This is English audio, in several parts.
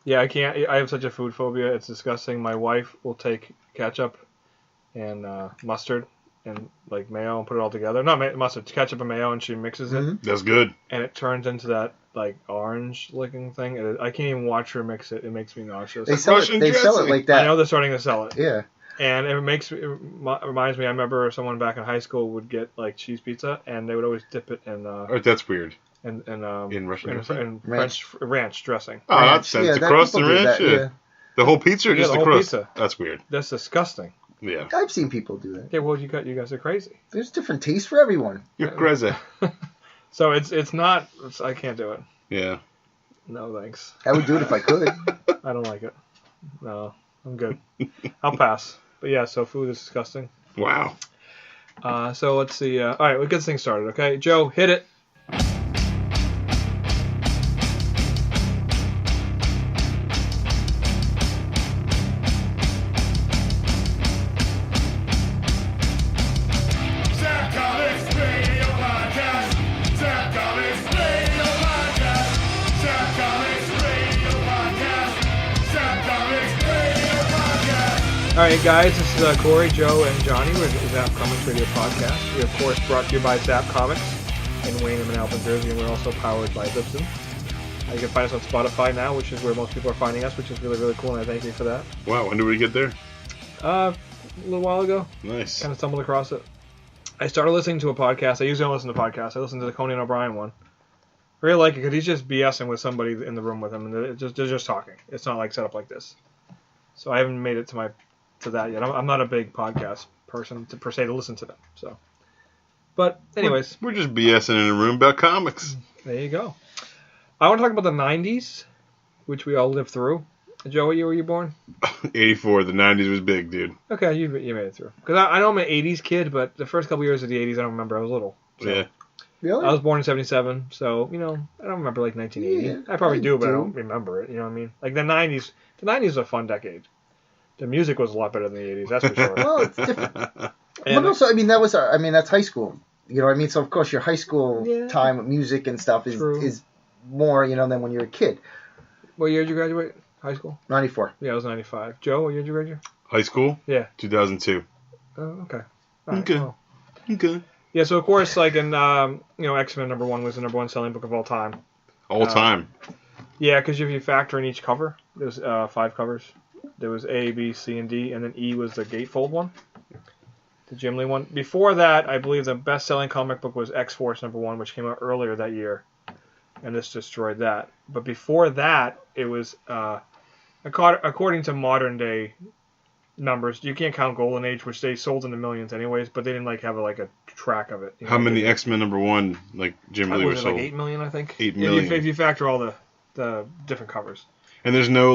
Yeah, I can't. I have such a food phobia. It's disgusting. My wife will take ketchup and mustard and like mayo and put it all together. Not mustard, ketchup and mayo, and she mixes it. That's good. And it turns into that like orange looking thing. I can't even watch her mix it. It makes me nauseous. They sell it like that. I know they're starting to sell it. Yeah. And it reminds me. I remember someone back in high school would get like cheese pizza, and they would always dip it in. That's weird. In Russian French ranch dressing. Oh, that's the crust and ranch. Yeah. The whole pizza or just the crust? Pizza. That's weird. That's disgusting. Yeah. I've seen people do that. Yeah, well, you guys are crazy. There's different tastes for everyone. You're crazy. So it's not. I can't do it. Yeah. No thanks. I would do it if I could. I don't like it. No, I'm good. I'll pass. But yeah, so food is disgusting. Wow. So let's see. All right, we'll get this thing started. Okay, Joe, hit it. Alright guys, this is Corey, Joe, and Johnny. We're the Zap Comics Radio Podcast. We of course brought to you by Zap Comics in Waynham and Alphen, Jersey, and we're also powered by Lipson. You can find us on Spotify now, which is where most people are finding us, which is really, really cool, and I thank you for that. Wow, when did we get there? A little while ago. Nice. Kind of stumbled across it. I started listening to a podcast. I usually don't listen to podcasts. I listened to the Conan O'Brien one. I really like it because he's just BSing with somebody in the room with him, and they're just talking. It's not like set up like this. So I haven't made it to that yet. I'm not a big podcast person per se to listen to them. So, but anyways, we're just BSing in a room about comics. There you go. I want to talk about the 90s, which we all lived through. Joe, what year were you born? 84. The 90s was big, dude. Okay, you made it through. Because I know I'm an 80s kid, but the first couple years of the 80s, I don't remember. I was little. So. Yeah. Really? I was born in 77, so, I don't remember, 1980. Yeah, I probably do, but I don't remember it, you know what I mean? Like, the 90s was a fun decade. The music was a lot better than the 80s, that's for sure. Well, it's different. But also, that's high school. You know what I mean? So, of course, your high school time with music and stuff is more, than when you're a kid. What year did you graduate high school? 94. Yeah, I was 95. Joe, what year did you graduate? High school? Yeah. 2002. Oh, okay. Okay. Yeah, so, of course, like in, X-Men #1 was the #1 selling book of all time. All time? Yeah, because if you factor in each cover, there's 5 covers. There was A, B, C, and D, and then E was the gatefold one, the Jim Lee one. Before that, I believe the best-selling comic book was X-Force #1, which came out earlier that year, and this destroyed that. But before that, it was, according to modern-day numbers, you can't count Golden Age, which they sold in the millions anyways, but they didn't have a track of it. How many X-Men #1 Jim Lee was sold? Like 8 million, I think. 8 million. If you factor all the different covers. And there's no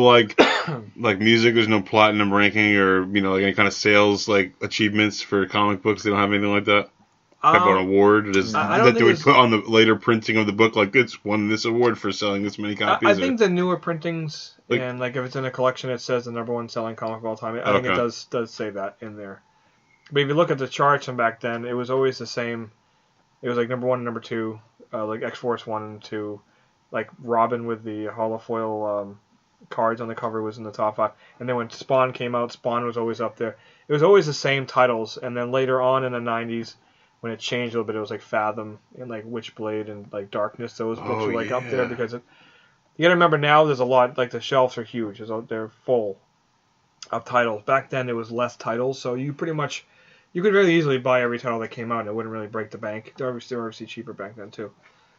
music. There's no platinum ranking or any kind of sales achievements for comic books. They don't have anything like that. Type of an award that they would put on the later printing of the book. Like it's won this award for selling this many copies. I think the newer printings and if it's in a collection, it says the #1 selling comic of all time. I think it does say that in there. But if you look at the charts from back then, it was always the same. It was #1 and #2, like X-Force 1 and 2, like Robin with the holofoil. Cards on the cover was in the top 5, and then when Spawn came out, Spawn was always up there. It was always the same titles, and then later on in the 90s, when it changed a little bit, it was like Fathom and like Witchblade and like Darkness. Those books were up there because you gotta remember now there's a lot, like the shelves are huge, they're full of titles. Back then it was less titles, so you could really easily buy every title that came out, and it wouldn't really break the bank. They were obviously cheaper back then too.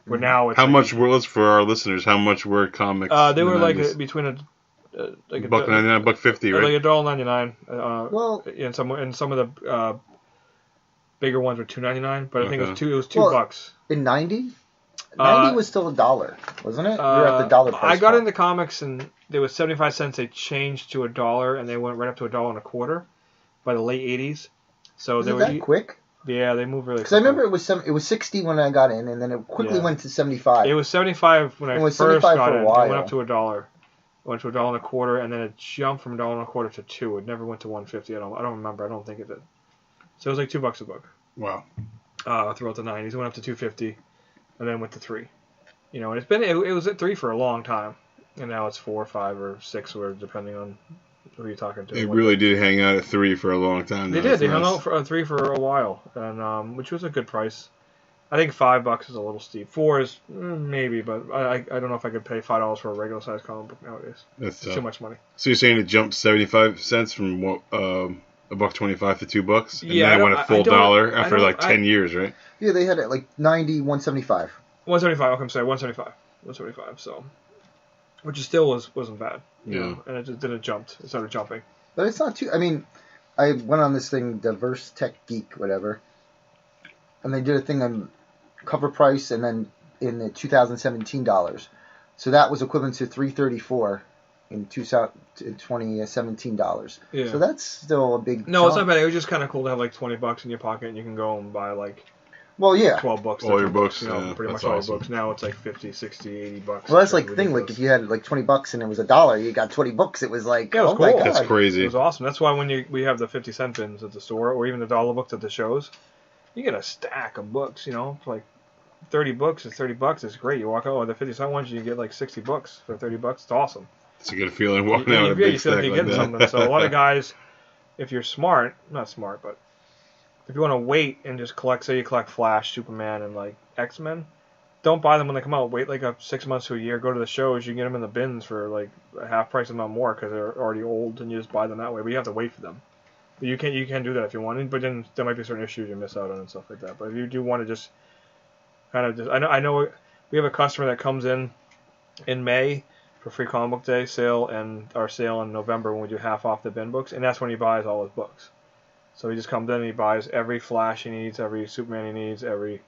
But now it's for our listeners? How much were comics? They were between $1.99, $1.50, right? Like $1.99. And some of the bigger ones were $2.99, but I think it was $2. In 90, 90 was still $1, wasn't it? You were at the dollar price. I got into comics and there was 75 cents. They changed to $1, and they went right up to $1.25 by the late 80s. So was it that quick? Yeah, they moved really quick. Because I remember it was 60 when I got in, and then it quickly went to 75. It was 75 when I first got in. It went up to $1. It went to $1.25, and then it jumped from $1.25 to $2. It never went to $1.50. I don't remember. I don't think it did. So it was like $2 a book. Wow. Throughout the 90s, it went up to $2.50, and then went to $3. And it was at $3 for a long time. And now it's 4 or 5 or 6, or depending on who you're talking to. They really did hang out at 3 for a long time. They did. They hung out for 3 for a while, and which was a good price. I think $5 is a little steep. 4 is maybe, but I don't know if I could pay $5 for a regular size comic book nowadays. It's too much money. So you're saying it jumped 75 cents from $1.25 to $2, and then it went a full $1 after like 10 years, right? Yeah, they had it like 90, 175. 175. Okay, I'm sorry, 175. So, which still wasn't bad. You know, and it jumped. It started jumping. But it's not too. I mean, I went on this thing, Diverse Tech Geek, whatever, and they did a thing on cover price, and then in the 2017 dollars. So that was equivalent to $334 in 2017 dollars. Yeah. So that's still a big. No, it's not bad. It was just kind of cool to have like $20 in your pocket, and you can go and buy like. Well, yeah. 12 bucks. All your books. You know, pretty much all your books. Now it's like 50, 60, 80 bucks. Well, that's like the thing. Like if you had like $20 and it was $1, you got 20 books. It was like, yeah, it was cool. My God. That's crazy. It was awesome. That's why when we have the 50-cent bins at the store, or even the dollar books at the shows, you get a stack of books. You know, like 30 books is $30. It's great. You walk out with the 50-cent ones, you get like 60 books for $30. It's awesome. It's a good feeling walking out with a big stack like that. You feel like you're getting something. So a lot of guys, if you're smart, not smart, but if you want to wait and just collect, say you collect Flash, Superman, and like X-Men, don't buy them when they come out. Wait like 6 months to a year. Go to the shows. You can get them in the bins for like a half price, if not more, because they're already old, and you just buy them that way. But you have to wait for them. But you can do that if you want. But then there might be certain issues you miss out on and stuff like that. But if you do want to just kind of I know we have a customer that comes in May for Free Comic Book Day sale, and our sale in November when we do half off the bin books, and that's when he buys all his books. So he just comes in and he buys every Flash he needs, every Superman he needs, every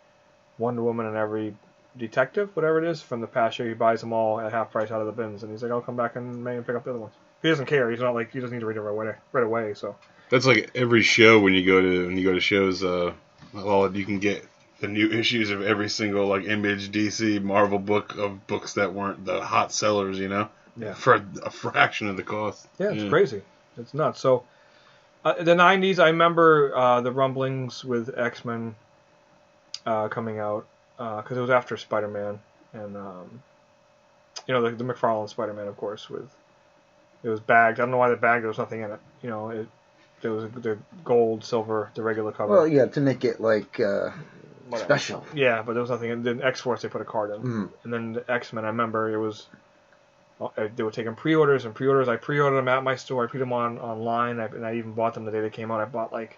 Wonder Woman, and every detective, whatever it is, from the past year. He buys them all at half price out of the bins, and he's like, I'll come back in May and pick up the other ones. He doesn't care. He's not like, he doesn't need to read it right away. So that's like every show when you go to shows. You can get the new issues of every single like Image, DC, Marvel book of books that weren't the hot sellers, you know, for a fraction of the cost. Yeah, it's crazy. It's nuts. So. The 90s, I remember the rumblings with X-Men coming out, because it was after Spider-Man, and the McFarlane Spider-Man, of course, it was bagged. I don't know why they bagged it. There was nothing in it. You know, there was the gold, silver, the regular cover. Well, yeah, to make it like special. Yeah, but there was nothing in the X-Force. They put a card in, and then the X-Men. I remember it was. They were taking pre-orders. I pre-ordered them at my store. I put them online, and I even bought them the day they came out. I bought like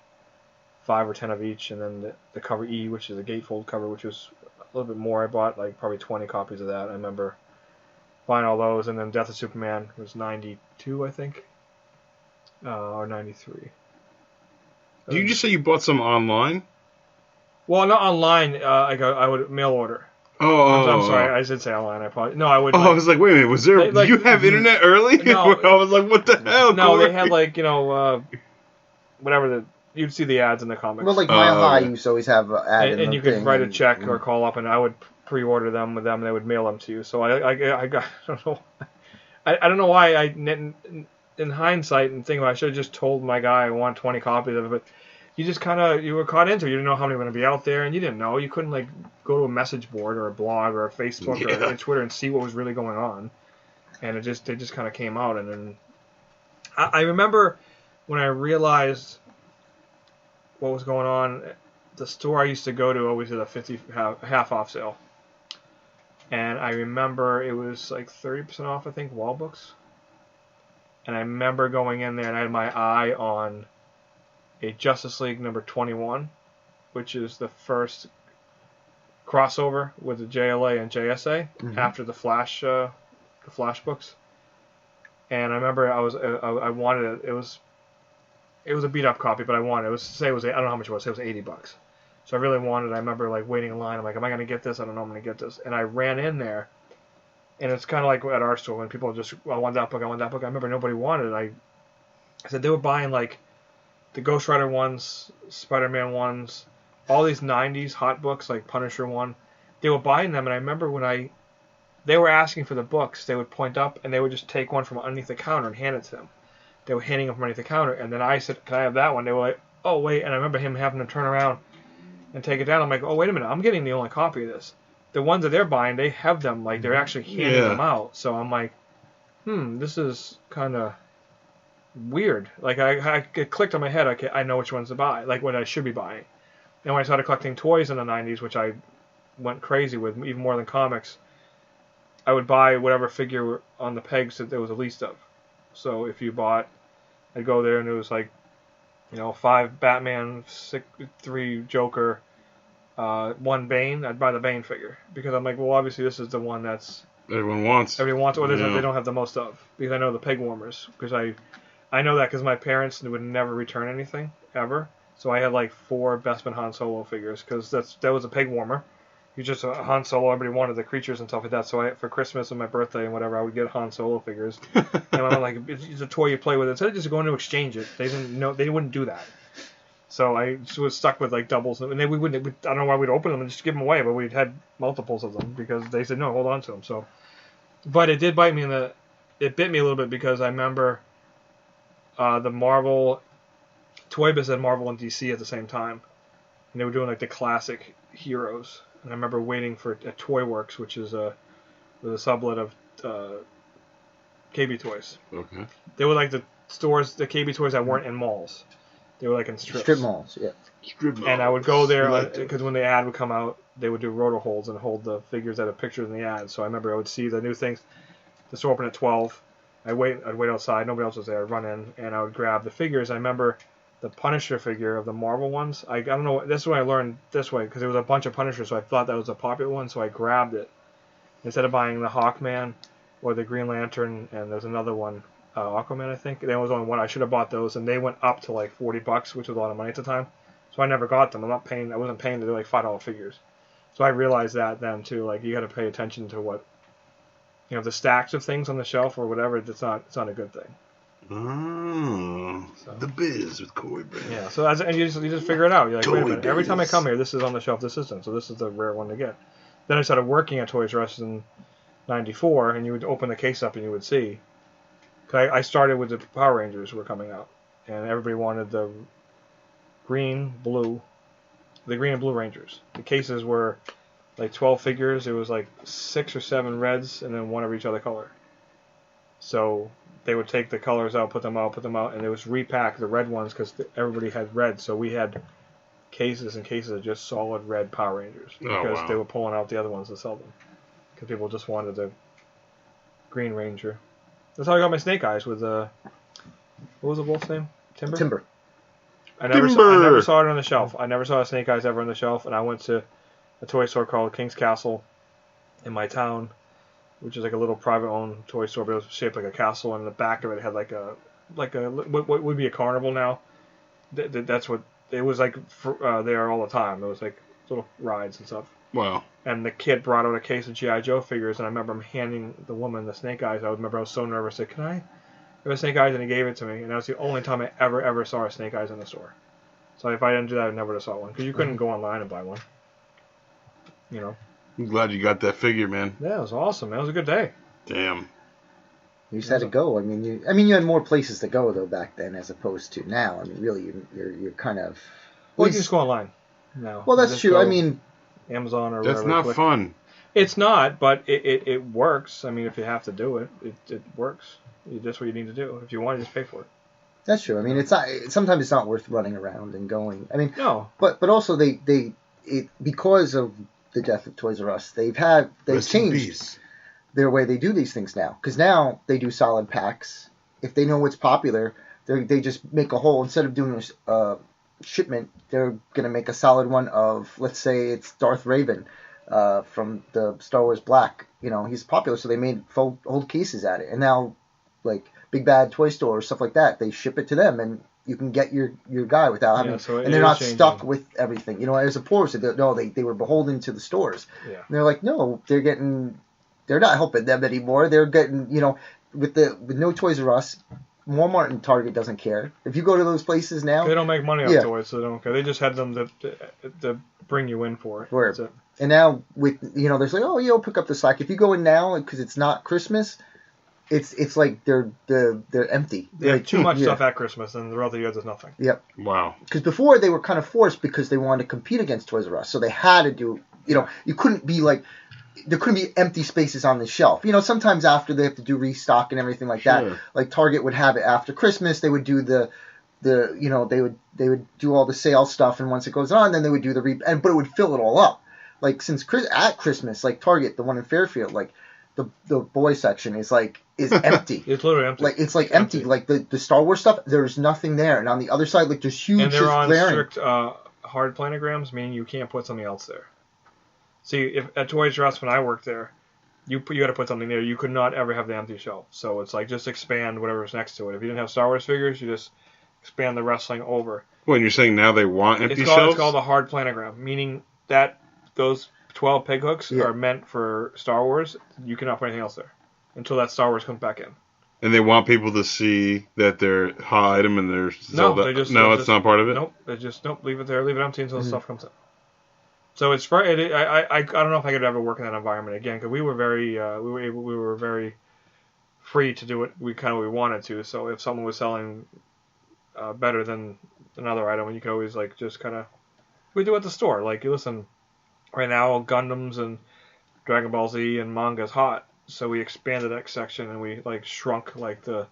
5 or 10 of each, and then the cover E, which is a gatefold cover, which was a little bit more. I bought like probably 20 copies of that. I remember buying all those, and then Death of Superman was 92, I think, or 93. Did you just say you bought some online? Well, not online. I would mail order. Oh, I'm sorry. I did say online. I probably I would. Oh, I was like, wait a minute. Was there? Did you have internet early? No, I was like, what the hell? No, Corey? they had whatever you'd see the ads in the comics. Well, like Mile High used to always have an ad, and you could write a check or call up, and I would pre-order them with them, and they would mail them to you. So I got I don't know. I don't know why in hindsight and thinking about it, I should have just told my guy I want 20 copies of it, but. You were caught into it. You didn't know how many were going to be out there, and you didn't know. You couldn't like go to a message board or a blog or a Facebook or a Twitter and see what was really going on. And they just kind of came out. And then I remember when I realized what was going on, the store I used to go to always did a half off sale. And I remember it was like 30% off, I think, wall books. And I remember going in there and I had my eye on a Justice League number 21, which is the first crossover with the JLA and JSA after the Flash books. And I remember I wanted it. It was a beat up copy, but I wanted it. I don't know how much it was. It was $80. So I really wanted it. I remember like waiting in line. I'm like, am I going to get this? I don't know. I'm going to get this. And I ran in there, and it's kind of like at our store when people just, I want that book. I remember nobody wanted it. I said they were buying like the Ghost Rider ones, Spider-Man ones, all these 90s hot books, like Punisher one. They were buying them, and I remember when they were asking for the books, they would point up, and they would just take one from underneath the counter and hand it to them. They were handing them from underneath the counter, and then I said, can I have that one? They were like, oh, wait, and I remember him having to turn around and take it down. I'm like, oh, wait a minute, I'm getting the only copy of this. The ones that they're buying, they have them, like, they're actually handing them out. So I'm like, this is kind of weird. Like, it clicked on my head. I know which ones to buy, like what I should be buying. And when I started collecting toys in the 90s, which I went crazy with, even more than comics, I would buy whatever figure on the pegs that there was the least of. So if you bought, I'd go there and it was like, 5 Batman, 3 Joker, 1 Bane. I'd buy the Bane figure because I'm like, well, obviously this is the one that's everyone wants, or they don't have the most of, because I know the peg warmers, because I know that because my parents would never return anything ever. So I had like 4 Bestman Han Solo figures because that was a peg warmer. You just a Han Solo. Everybody wanted the creatures and stuff like that. So for Christmas and my birthday and whatever, I would get Han Solo figures. And I'm like, it's a toy you play with. Instead of just going to exchange it, they wouldn't do that. So I was stuck with like doubles, and we wouldn't. I don't know why we'd open them and just give them away, but we had multiples of them because they said no, hold on to them. So, but it did bite me it bit me a little bit because I remember the Marvel Toy Biz had Marvel and DC at the same time, and they were doing like the classic heroes. And I remember waiting for at Toy Works, which is was a sublet of KB Toys. Okay. They were like the stores, the KB Toys that weren't in malls. They were like in strips. Strip malls, yeah. Strip malls. And I would go there because when the ad would come out, they would do rotor holds and hold the figures that had pictures in the ad. So I remember I would see the new things. The store opened at 12. I'd wait outside. Nobody else was there. I'd run in and I would grab the figures. I remember the Punisher figure of the Marvel ones. I don't know. This is when I learned this way because there was a bunch of Punishers, so I thought that was a popular one. So I grabbed it instead of buying the Hawkman or the Green Lantern. And there's another one, Aquaman, I think. There was only one. I should have bought those, and they went up to like $40, which was a lot of money at the time. So I never got them. I wasn't paying to do like $5 figures. So I realized that then too. Like you got to pay attention to what, the stacks of things on the shelf or whatever. It's not a good thing. Oh, so. The Biz with Corry Brown. Yeah. So and you just figure it out. You're like, wait a minute. Every time I come here, this is on the shelf. This isn't. So this is the rare one to get. Then I started working at Toys R Us in '94, and you would open the case up and you would see. I started with the Power Rangers were coming out, and everybody wanted the green and blue Rangers. The cases were like 12 figures. It was like 6 or 7 reds, and then one of each other color. So they would take the colors out, put them out, and it was repack the red ones because everybody had red. So we had cases and cases of just solid red Power Rangers because they were pulling out the other ones to sell them because people just wanted the Green Ranger. That's how I got my Snake Eyes with what was the wolf's name? Timber. I never saw it on the shelf. I never saw a Snake Eyes ever on the shelf, and I went to a toy store called King's Castle in my town, which is like a little private-owned toy store, but it was shaped like a castle, and in the back of it had like a what would be a carnival now. That's what it was like there all the time. It was like little rides and stuff. Wow. And the kid brought out a case of G.I. Joe figures, and I remember him handing the woman the Snake Eyes. I was so nervous. I said, "Can I have a Snake Eyes?" And he gave it to me, and that was the only time I ever saw a Snake Eyes in the store. So if I didn't do that, I never would have saw one because you couldn't go online and buy one. I'm glad you got that figure, man. Yeah, it was awesome. Man. It was a good day. Damn. You just had to go. I mean, you had more places to go though back then as opposed to now. I mean, really, you're kind of. Well, you can just go online now. Well, that's true. I mean, Amazon or that's whatever. That's not fun. It's not, but it works. I mean, if you have to do it, it works. That's what you need to do. If you want, just pay for it. That's true. I mean, it's not. Sometimes it's not worth running around and going. I mean, no. But also they because of the death of Toys R Us, they've changed their way they do these things now. Because now they do solid packs. If they know what's popular, they just make a whole, instead of doing a shipment, they're gonna make a solid one of, let's say it's Darth Raven from the Star Wars Black. He's popular, so they made full old cases at it. And now, like Big Bad Toy Store or stuff like that, they ship it to them, and you can get your guy without having, and they're not stuck with everything. As a poor said, no, they were beholden to the stores. Yeah. And they're like, no, they're not helping them anymore. They're getting, with no Toys R Us, Walmart and Target doesn't care. If you go to those places now, they don't make money off toys, so they don't care. They just had them to bring you in for it. That's it. And now with there's like, oh, pick up the slack. If you go in now because it's not Christmas, it's like they're empty. They have too much stuff at Christmas, and throughout the year there's nothing. Yep. Wow. Because before they were kind of forced because they wanted to compete against Toys R Us, so they had to do. You couldn't be like there couldn't be empty spaces on the shelf. You know, sometimes after they have to do restock and everything like that, like Target would have it after Christmas. They would do they would do all the sales stuff, and once it goes on, then they would do but it would fill it all up. Like at Christmas, like Target, the one in Fairfield, like the boy section is empty. It's literally empty. Like it's like empty. Like the Star Wars stuff, there's nothing there. And on the other side, like there's huge. And they're on strict hard planograms, meaning you can't put something else there. See, if at Toys R Us when I worked there, you got to put something there. You could not ever have the empty shelf. So it's like just expand whatever's next to it. If you didn't have Star Wars figures, you just expand the wrestling over. Well, and you're saying now they want empty shelves? It's called a hard planogram, meaning that those 12 peg hooks are meant for Star Wars. You cannot put anything else there until that Star Wars comes back in. And they want people to see that they're hot item and they're sold out. It's not part of it? Nope. Leave it there. Leave it empty until the stuff comes in. So it's I don't know if I could ever work in that environment again, because we were very free to do what we wanted to. So if someone was selling better than another item, you could always we do at the store. Like, listen, right now Gundams and Dragon Ball Z and manga's hot, so we expanded that section and we shrunk the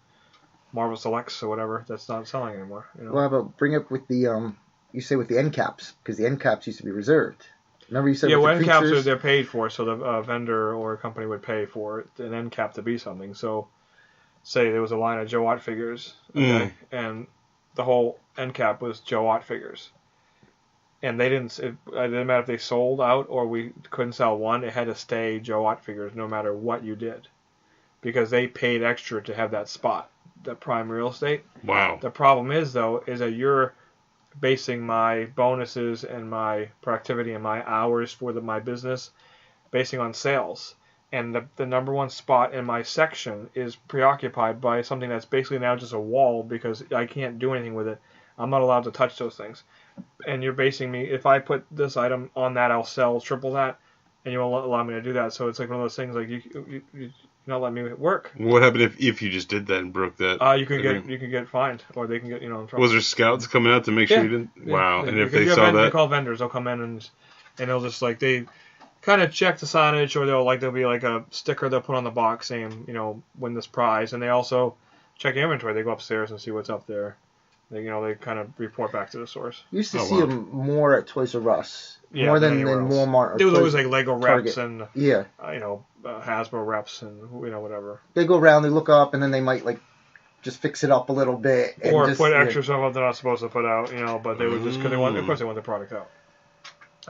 Marvel Selects or whatever that's not selling anymore. You know? Well, how about bring up with the you say with the end caps, because the end caps used to be reserved. Remember you said end caps they're paid for, so the vendor or a company would pay for an end cap to be something. So, say there was a line of Joe Watt figures, okay, and the whole end cap was Joe Watt figures, and it didn't matter if they sold out or we couldn't sell one. It had to stay Joe Watt figures no matter what you did, because they paid extra to have that spot, that prime real estate. Wow. The problem is that you're basing my bonuses and my productivity and my hours for my business basing on sales. And the number one spot in my section is preoccupied by something that's basically now just a wall because I can't do anything with it. I'm not allowed to touch those things. And you're basing me, if I put this item on that, I'll sell triple that, and you won't allow me to do that. So it's like one of those things, like you're not letting me work. What happened if you just did that and broke that? You could get fined, or they can get in trouble. Was there scouts coming out to make sure you didn't? Yeah. Wow. And if they saw that, they call vendors. They'll come in and they'll just they kind of check the signage, or there'll be a sticker they'll put on the box saying win this prize, and they also check inventory. They go upstairs and see what's up there. They kind of report back to the source. You used to see them more at Toys R Us, more than Walmart. There was always Lego reps Target. and Hasbro reps and whatever. They go around, they look up, and then they might just fix it up a little bit, or put extra stuff up they're not supposed to put out. But they would just because of course they want the product out.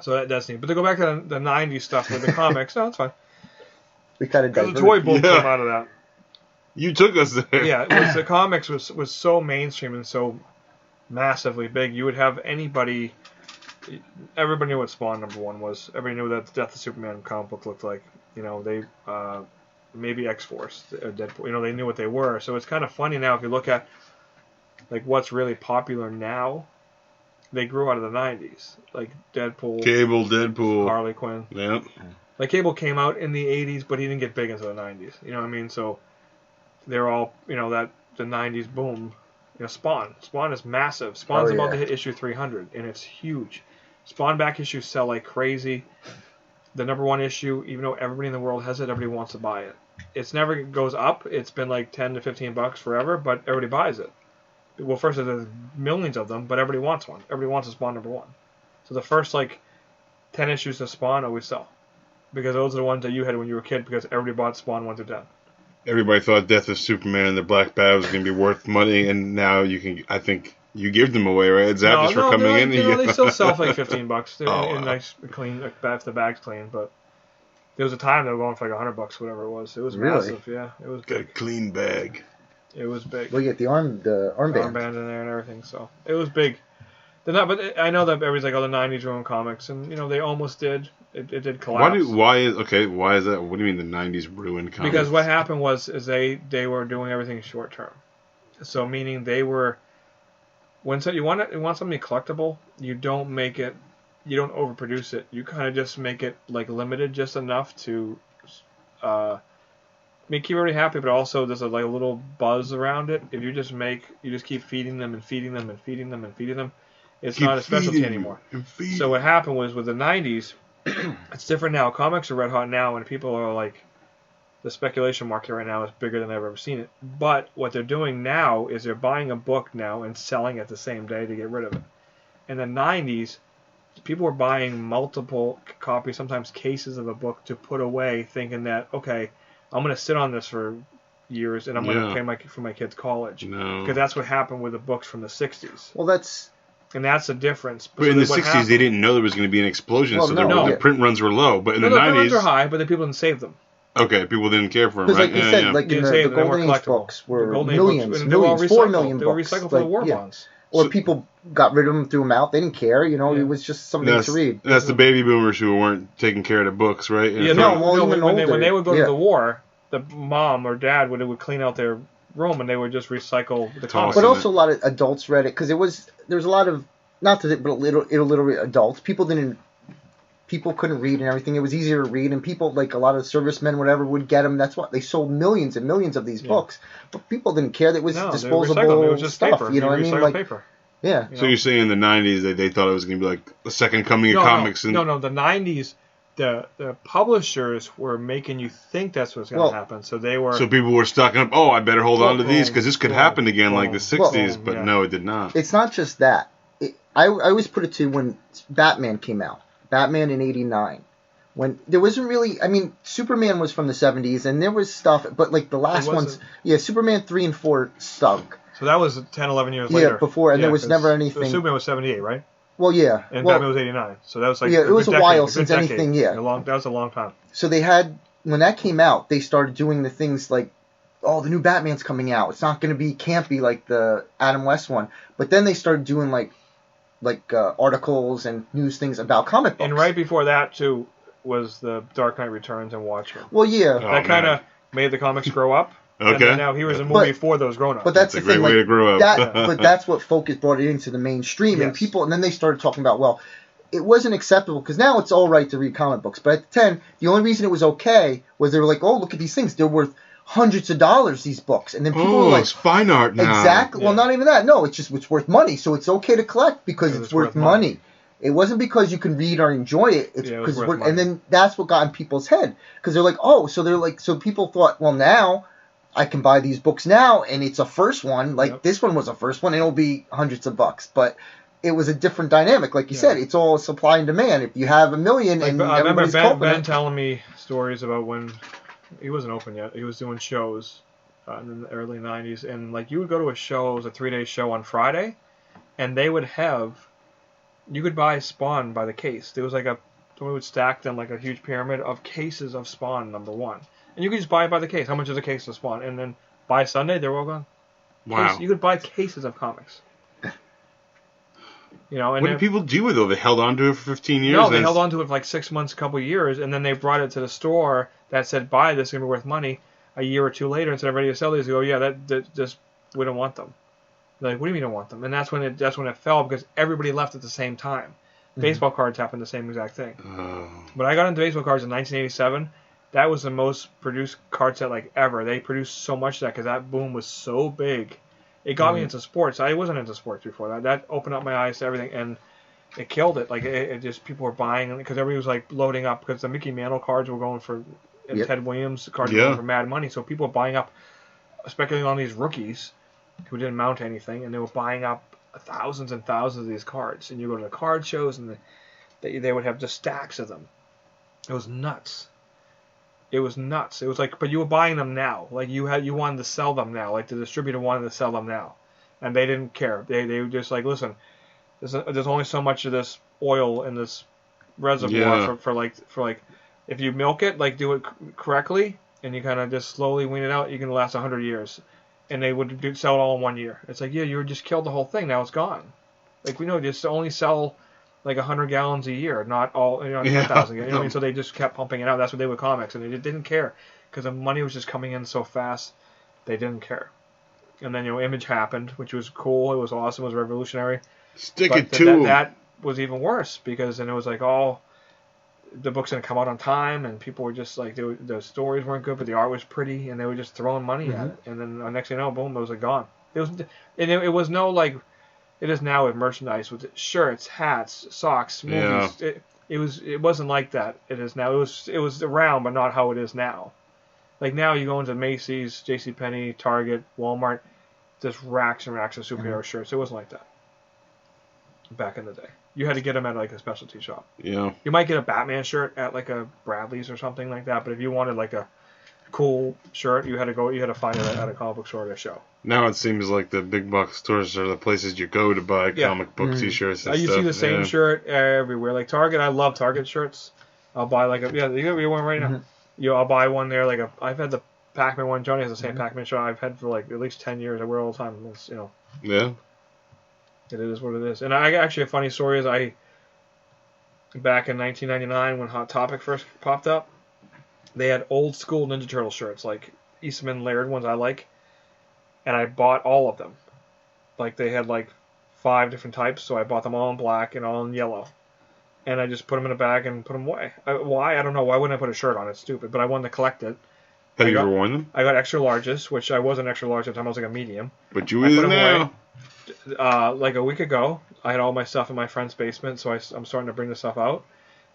So that's neat. But to go back to the 90s stuff with the comics, no, it's fine. We kind of because the toy boom came out of that. You took us there. Yeah, the comics was so mainstream and so massively big. You would have everybody knew what Spawn #1 was. Everybody knew what that Death of Superman comic book looked like. They maybe X-Force, Deadpool. They knew what they were. So it's kind of funny now if you look at what's really popular now. They grew out of the 90s, like Deadpool, Cable, Deadpool, Harley Quinn. Yep. Cable came out in the 80s, but he didn't get big until the 90s. You know what I mean? So they're all, that the 90s boom. Spawn is massive. Spawn's about to hit issue 300, and it's huge. Spawn back issues sell like crazy. The #1 issue, even though everybody in the world has it, everybody wants to buy it. It's never goes up. It's been $10 to $15 forever, but everybody buys it. Well, first there's millions of them, but everybody wants one. Everybody wants a Spawn #1. So the first 10 issues of Spawn always sell, because those are the ones that you had when you were a kid, because everybody bought Spawn 1 through 10. Everybody thought Death of Superman and the Black Bat was going to be worth money, and now I think you give them away, right? Zappos for coming in. They still sell for $15. They're nice, clean, if the bag's clean, but there was a time they were going for $100, whatever it was. It was massive, yeah. It was big. Got a clean bag. It was big. Well, you get the armband in there and everything, so it was big. But I know that everybody's the 90s ruined comics, and they almost did. It did collapse. Why is that? What do you mean the 90s ruined comics? Because what happened was they were doing everything short term. So meaning they were when you want something collectible, you don't make it, you don't overproduce it. You kind of just make it limited, just enough to keep everybody happy, but also there's a little buzz around it. If you just keep feeding them and feeding them, it's not a specialty anymore. So what happened was with the 90s, It's different now. Comics are red hot now, and people are like, the speculation market right now is bigger than I've ever seen it. But what they're doing now is they're buying a book now and selling it the same day to get rid of it. In the 90s, people were buying multiple copies, sometimes cases of a book to put away, thinking that, okay, I'm going to sit on this for years and I'm going to pay for my kids' college. No. Because that's what happened with the books from the 60s. Well, that's the difference. But in the 60s, they didn't know there was going to be an explosion, so the print runs were low. But in the 90s... print runs were high, but the people didn't save them. Okay, people didn't care for them, right? Because like you said, like in the Golden Age books were millions, 4 million books. They were recycled for the war bonds. Or people got rid of them, threw them out. They didn't care, it was just something to read. That's the baby boomers who weren't taking care of the books, right? When they would go to the war, the mom or dad would clean out their room and they would just recycle the comics. But also a lot of adults read it because there was a lot of, not that, but illiterate adults. People couldn't read and everything. It was easier to read, and people, like a lot of servicemen, whatever, would get them. That's why they sold millions and millions of these books. But people didn't care. That was disposable it was just stuff. Paper. You know what I mean? Like paper. Yeah. So you're saying in the 90s they thought it was going to be like the second coming of comics? No. The 90s, the publishers were making you think that's what's going to happen. So they were. So people were stocking up. Oh, I better hold on to these because this could happen again like the 60s. But no, it did not. It's not just that. I always put it to when Batman came out. Batman in '89. When there wasn't really, Superman was from the 70s, and there was stuff, but like the last ones, Superman 3 and 4 stunk. So that was 10, 11 years later. Yeah, before, and there was never anything. Superman was 78, right? Well, yeah. And Batman was 89. So that was like it was a while since anything, that was a long time. So they had, when that came out, they started doing the things like, oh, the new Batman's coming out. It's not going to be campy like the Adam West one. But then they started doing like articles and news things about comic books. And right before that, too, was the Dark Knight Returns and Watchmen. Well, yeah. That kind of made the comics grow up. Okay. And then now here was a movie for those grown-ups. But that's the thing. Way to grow up. But that's what focus brought it into the mainstream. Yes. And then they started talking about, well, it wasn't acceptable because now it's all right to read comic books. But at the time, the only reason it was okay was they were like, oh, look at these things. They're worth hundreds of dollars, these books. And then people were like, it's fine art now. Exactly. Yeah. Well, not even that. No, it's worth money. So it's okay to collect because it's worth money. It wasn't because you can read or enjoy it. It's because it's worth money. And then that's what got in people's head. Because they're like, oh, so people thought, well, now I can buy these books now and it's a first one. Like this one was a first one and it'll be hundreds of bucks. But it was a different dynamic. Like you said, it's all supply and demand. If you have a million and I remember Ben it, telling me stories about when he wasn't open yet. He was doing shows in the early 90s. And like you would go to a show, it was a 3-day show on Friday, and they would have, you could buy Spawn by the case. There was like somebody would stack them like a huge pyramid of cases of Spawn #1. And you could just buy it by the case. How much is a case of Spawn? And then by Sunday, they were all gone. Wow. You could buy cases of comics. And what did people do with it? They held on to it for 15 years? No, they held on to it for like 6 months, a couple of years, and then they brought it to the store that said, buy this, it's going to be worth money. A year or two later, instead of ready to sell these, they go, yeah, that just, we don't want them. They're like, what do you mean you don't want them? And that's when it fell because everybody left at the same time. Mm-hmm. Baseball cards happened the same exact thing. Oh. But I got into baseball cards in 1987. That was the most produced card set like ever. They produced so much of that because that boom was so big. It got me into sports. I wasn't into sports before that. That opened up my eyes to everything, and it killed it. Like it just people were buying because everybody was like loading up because the Mickey Mantle cards were going for Ted Williams cards were going for mad money. So people were buying up, speculating on these rookies who didn't mount anything, and they were buying up thousands and thousands of these cards. And you go to the card shows, and they would have just stacks of them. It was nuts. It was nuts. It was like, but you were buying them now. Like you wanted to sell them now. Like the distributor wanted to sell them now, and they didn't care. They were just like, listen, there's only so much of this oil in this reservoir for like if you milk it, like do it correctly, and you kind of just slowly wean it out, you can last 100 years, and they would sell it all in 1 year. It's like, you just killed the whole thing. Now it's gone. Like we know, just only sell like 100 gallons a year, not all, 10,000. You know what I mean? So they just kept pumping it out. That's what they did with comics, and they didn't care because the money was just coming in so fast. They didn't care. And then Image happened, which was cool. It was awesome. It was revolutionary. That was even worse because then it was like, the book's gonna come out on time, and people were just like, the stories weren't good, but the art was pretty, and they were just throwing money at it. And then the next thing you know, boom, it was like gone. It was no like. It is now with merchandise with shirts, hats, socks, movies. It wasn't like that. It is now. It was around, but not how it is now. Like now, you go into Macy's, JCPenney, Target, Walmart, just racks and racks of superhero shirts. It wasn't like that back in the day. You had to get them at like a specialty shop. Yeah. You might get a Batman shirt at like a Bradley's or something like that, but if you wanted like a cool shirt, you had to find it at a comic book store to show. Now it seems like the big box stores are the places you go to buy comic book T-shirts and you stuff. see the same shirt everywhere. Like Target, I love Target shirts. I'll buy like you got one right now. I'll buy one there. Like I've had the Pac-Man one. Johnny has the same Pac-Man shirt I've had for like at least 10 years. I wear it all the time. It's, Yeah. It is what it is. And actually, a funny story is back in 1999 when Hot Topic first popped up, they had old school Ninja Turtle shirts, like Eastman Laird ones I like, and I bought all of them. Like they had like 5 different types, so I bought them all in black and all in yellow. And I just put them in a bag and put them away. Why? I don't know. Why wouldn't I put a shirt on? It's stupid. But I wanted to collect it. Have you ever worn them? I got extra larges, which I wasn't extra large at the time. I was like a medium. But you is now. Like a week ago, I had all my stuff in my friend's basement, so I'm starting to bring the stuff out.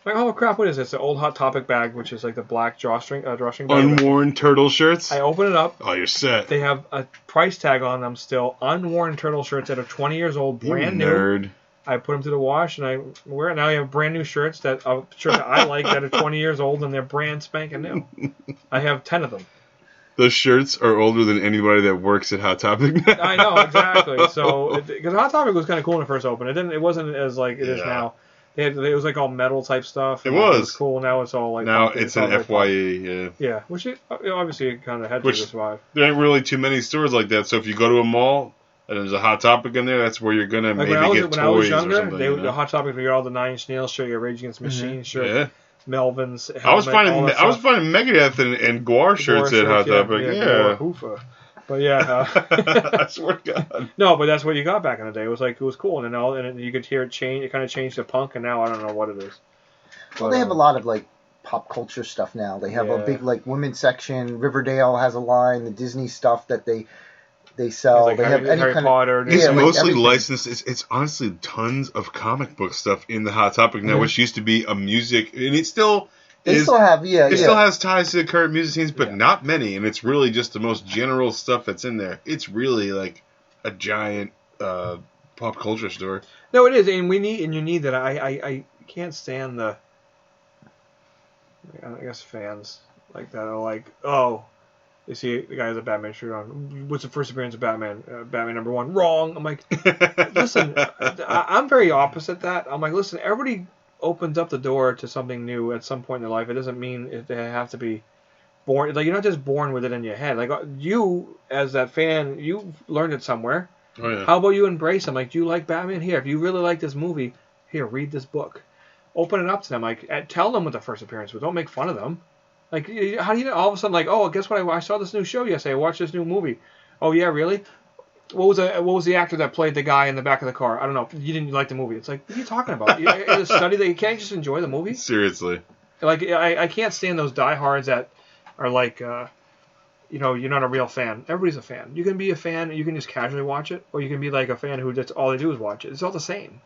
I'm like, oh crap, what is this? It's an old Hot Topic bag, which is like the black drawstring bag. Unworn turtle shirts? I open it up. Oh, you're set. They have a price tag on them still. Unworn turtle shirts that are 20 years old, brand new. Nerd. I put them to the wash, and I wear it. Now I have brand new shirts that I like that are 20 years old, and they're brand spanking new. I have 10 of them. Those shirts are older than anybody that works at Hot Topic now. I know, exactly. So, because Hot Topic was kind of cool when it first opened. It wasn't as like it is now. It was like all metal type stuff. It was cool. Now it's all like now it's an FYE. Yeah, which obviously it kind of had to survive. There ain't really too many stores like that. So if you go to a mall and there's a Hot Topic in there, that's where you're gonna maybe get toys when I was younger, or something. The Hot Topic, we got all the Nine Inch Nails shirt, your Rage Against the Machine shirt. Yeah. Melvin's helmet, I was finding Megadeth and Gwar shirts at Hot Topic. Yeah. But yeah, I swear to God. No, but that's what you got back in the day. It was cool, and you could hear it change. It kind of changed to punk, and now I don't know what it is. Well, they have a lot of like pop culture stuff now. They have a big like women's section. Riverdale has a line. The Disney stuff that they sell. Like they have Harry Potter. It's mostly licensed. It's honestly tons of comic book stuff in the Hot Topic now, which used to be a music, and it still. It still has ties to the current music scenes, but not many, and it's really just the most general stuff that's in there. It's really like a giant pop culture store. No, it is, and you need that. I can't stand I guess fans like that are like, oh, you see the guy has a Batman shirt on. What's the first appearance of Batman? Batman #1. Wrong. I'm like, listen, I'm very opposite that. I'm like, listen, everybody opens up the door to something new at some point in their life. It doesn't mean they have to be born. Like, you're not just born with it in your head. Like, you, as that fan, you learned it somewhere. Oh, yeah. How about you embrace them? Like, do you like Batman? Here, if you really like this movie, here, read this book. Open it up to them. Like, tell them what the first appearance was. Don't make fun of them. Like, how do you all of a sudden, like, oh, guess what? I saw this new show yesterday. I watched this new movie. Oh, yeah, really? What was the actor that played the guy in the back of the car? I don't know. You didn't like the movie. It's like, what are you talking about? It's a study that you can't just enjoy the movie? Seriously. Like, I can't stand those diehards that are like, you're not a real fan. Everybody's a fan. You can be a fan and you can just casually watch it, or you can be like a fan who just all they do is watch it. It's all the same.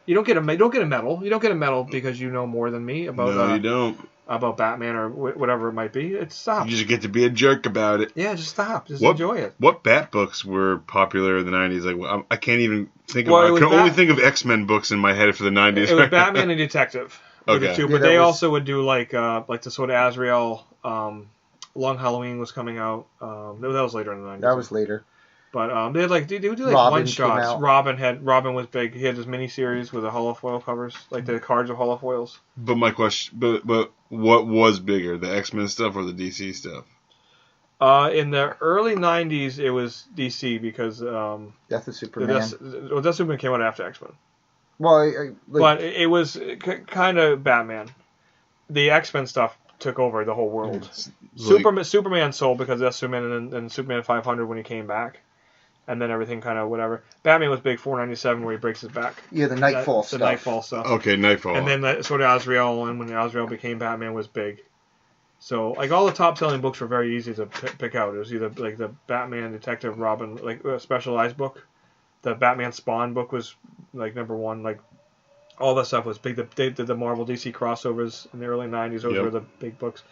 You don't get a medal. You don't get a medal because you know more than me about. No, you don't. About Batman or whatever it might be. Stop. You just get to be a jerk about it. Yeah, just stop. Just enjoy it. What Bat books were popular in the 90s? Like, I can't even think of. I can only think of X-Men books in my head for the 90s. It was Batman and Detective. Okay. The two, but they also would do like the sort of Azrael. Long Halloween was coming out. That was later in the 90s. That was later. But they would do like one shots. Robin was big. He had this mini series with the holofoil covers, like the cards of holofoils. But my question, but what was bigger, the X-Men stuff or the DC stuff? In the early 90s, it was DC because Death of Superman. Death of Superman came out after X-Men. Well, but it was kind of Batman. The X-Men stuff took over the whole world. Superman sold because that's Superman and Superman 500 when he came back. And then everything kind of whatever. Batman was big 497 where he breaks his back. Yeah, the Nightfall stuff. The Nightfall stuff. Okay, Nightfall. And then sort of Azrael, and when Azrael became Batman was big. So like all the top selling books were very easy to pick out. It was either like the Batman, Detective, Robin, like a specialized book. The Batman Spawn book was like #1. Like All that stuff was big. They did the Marvel DC crossovers in the early 90s. Those Yep. were the big books.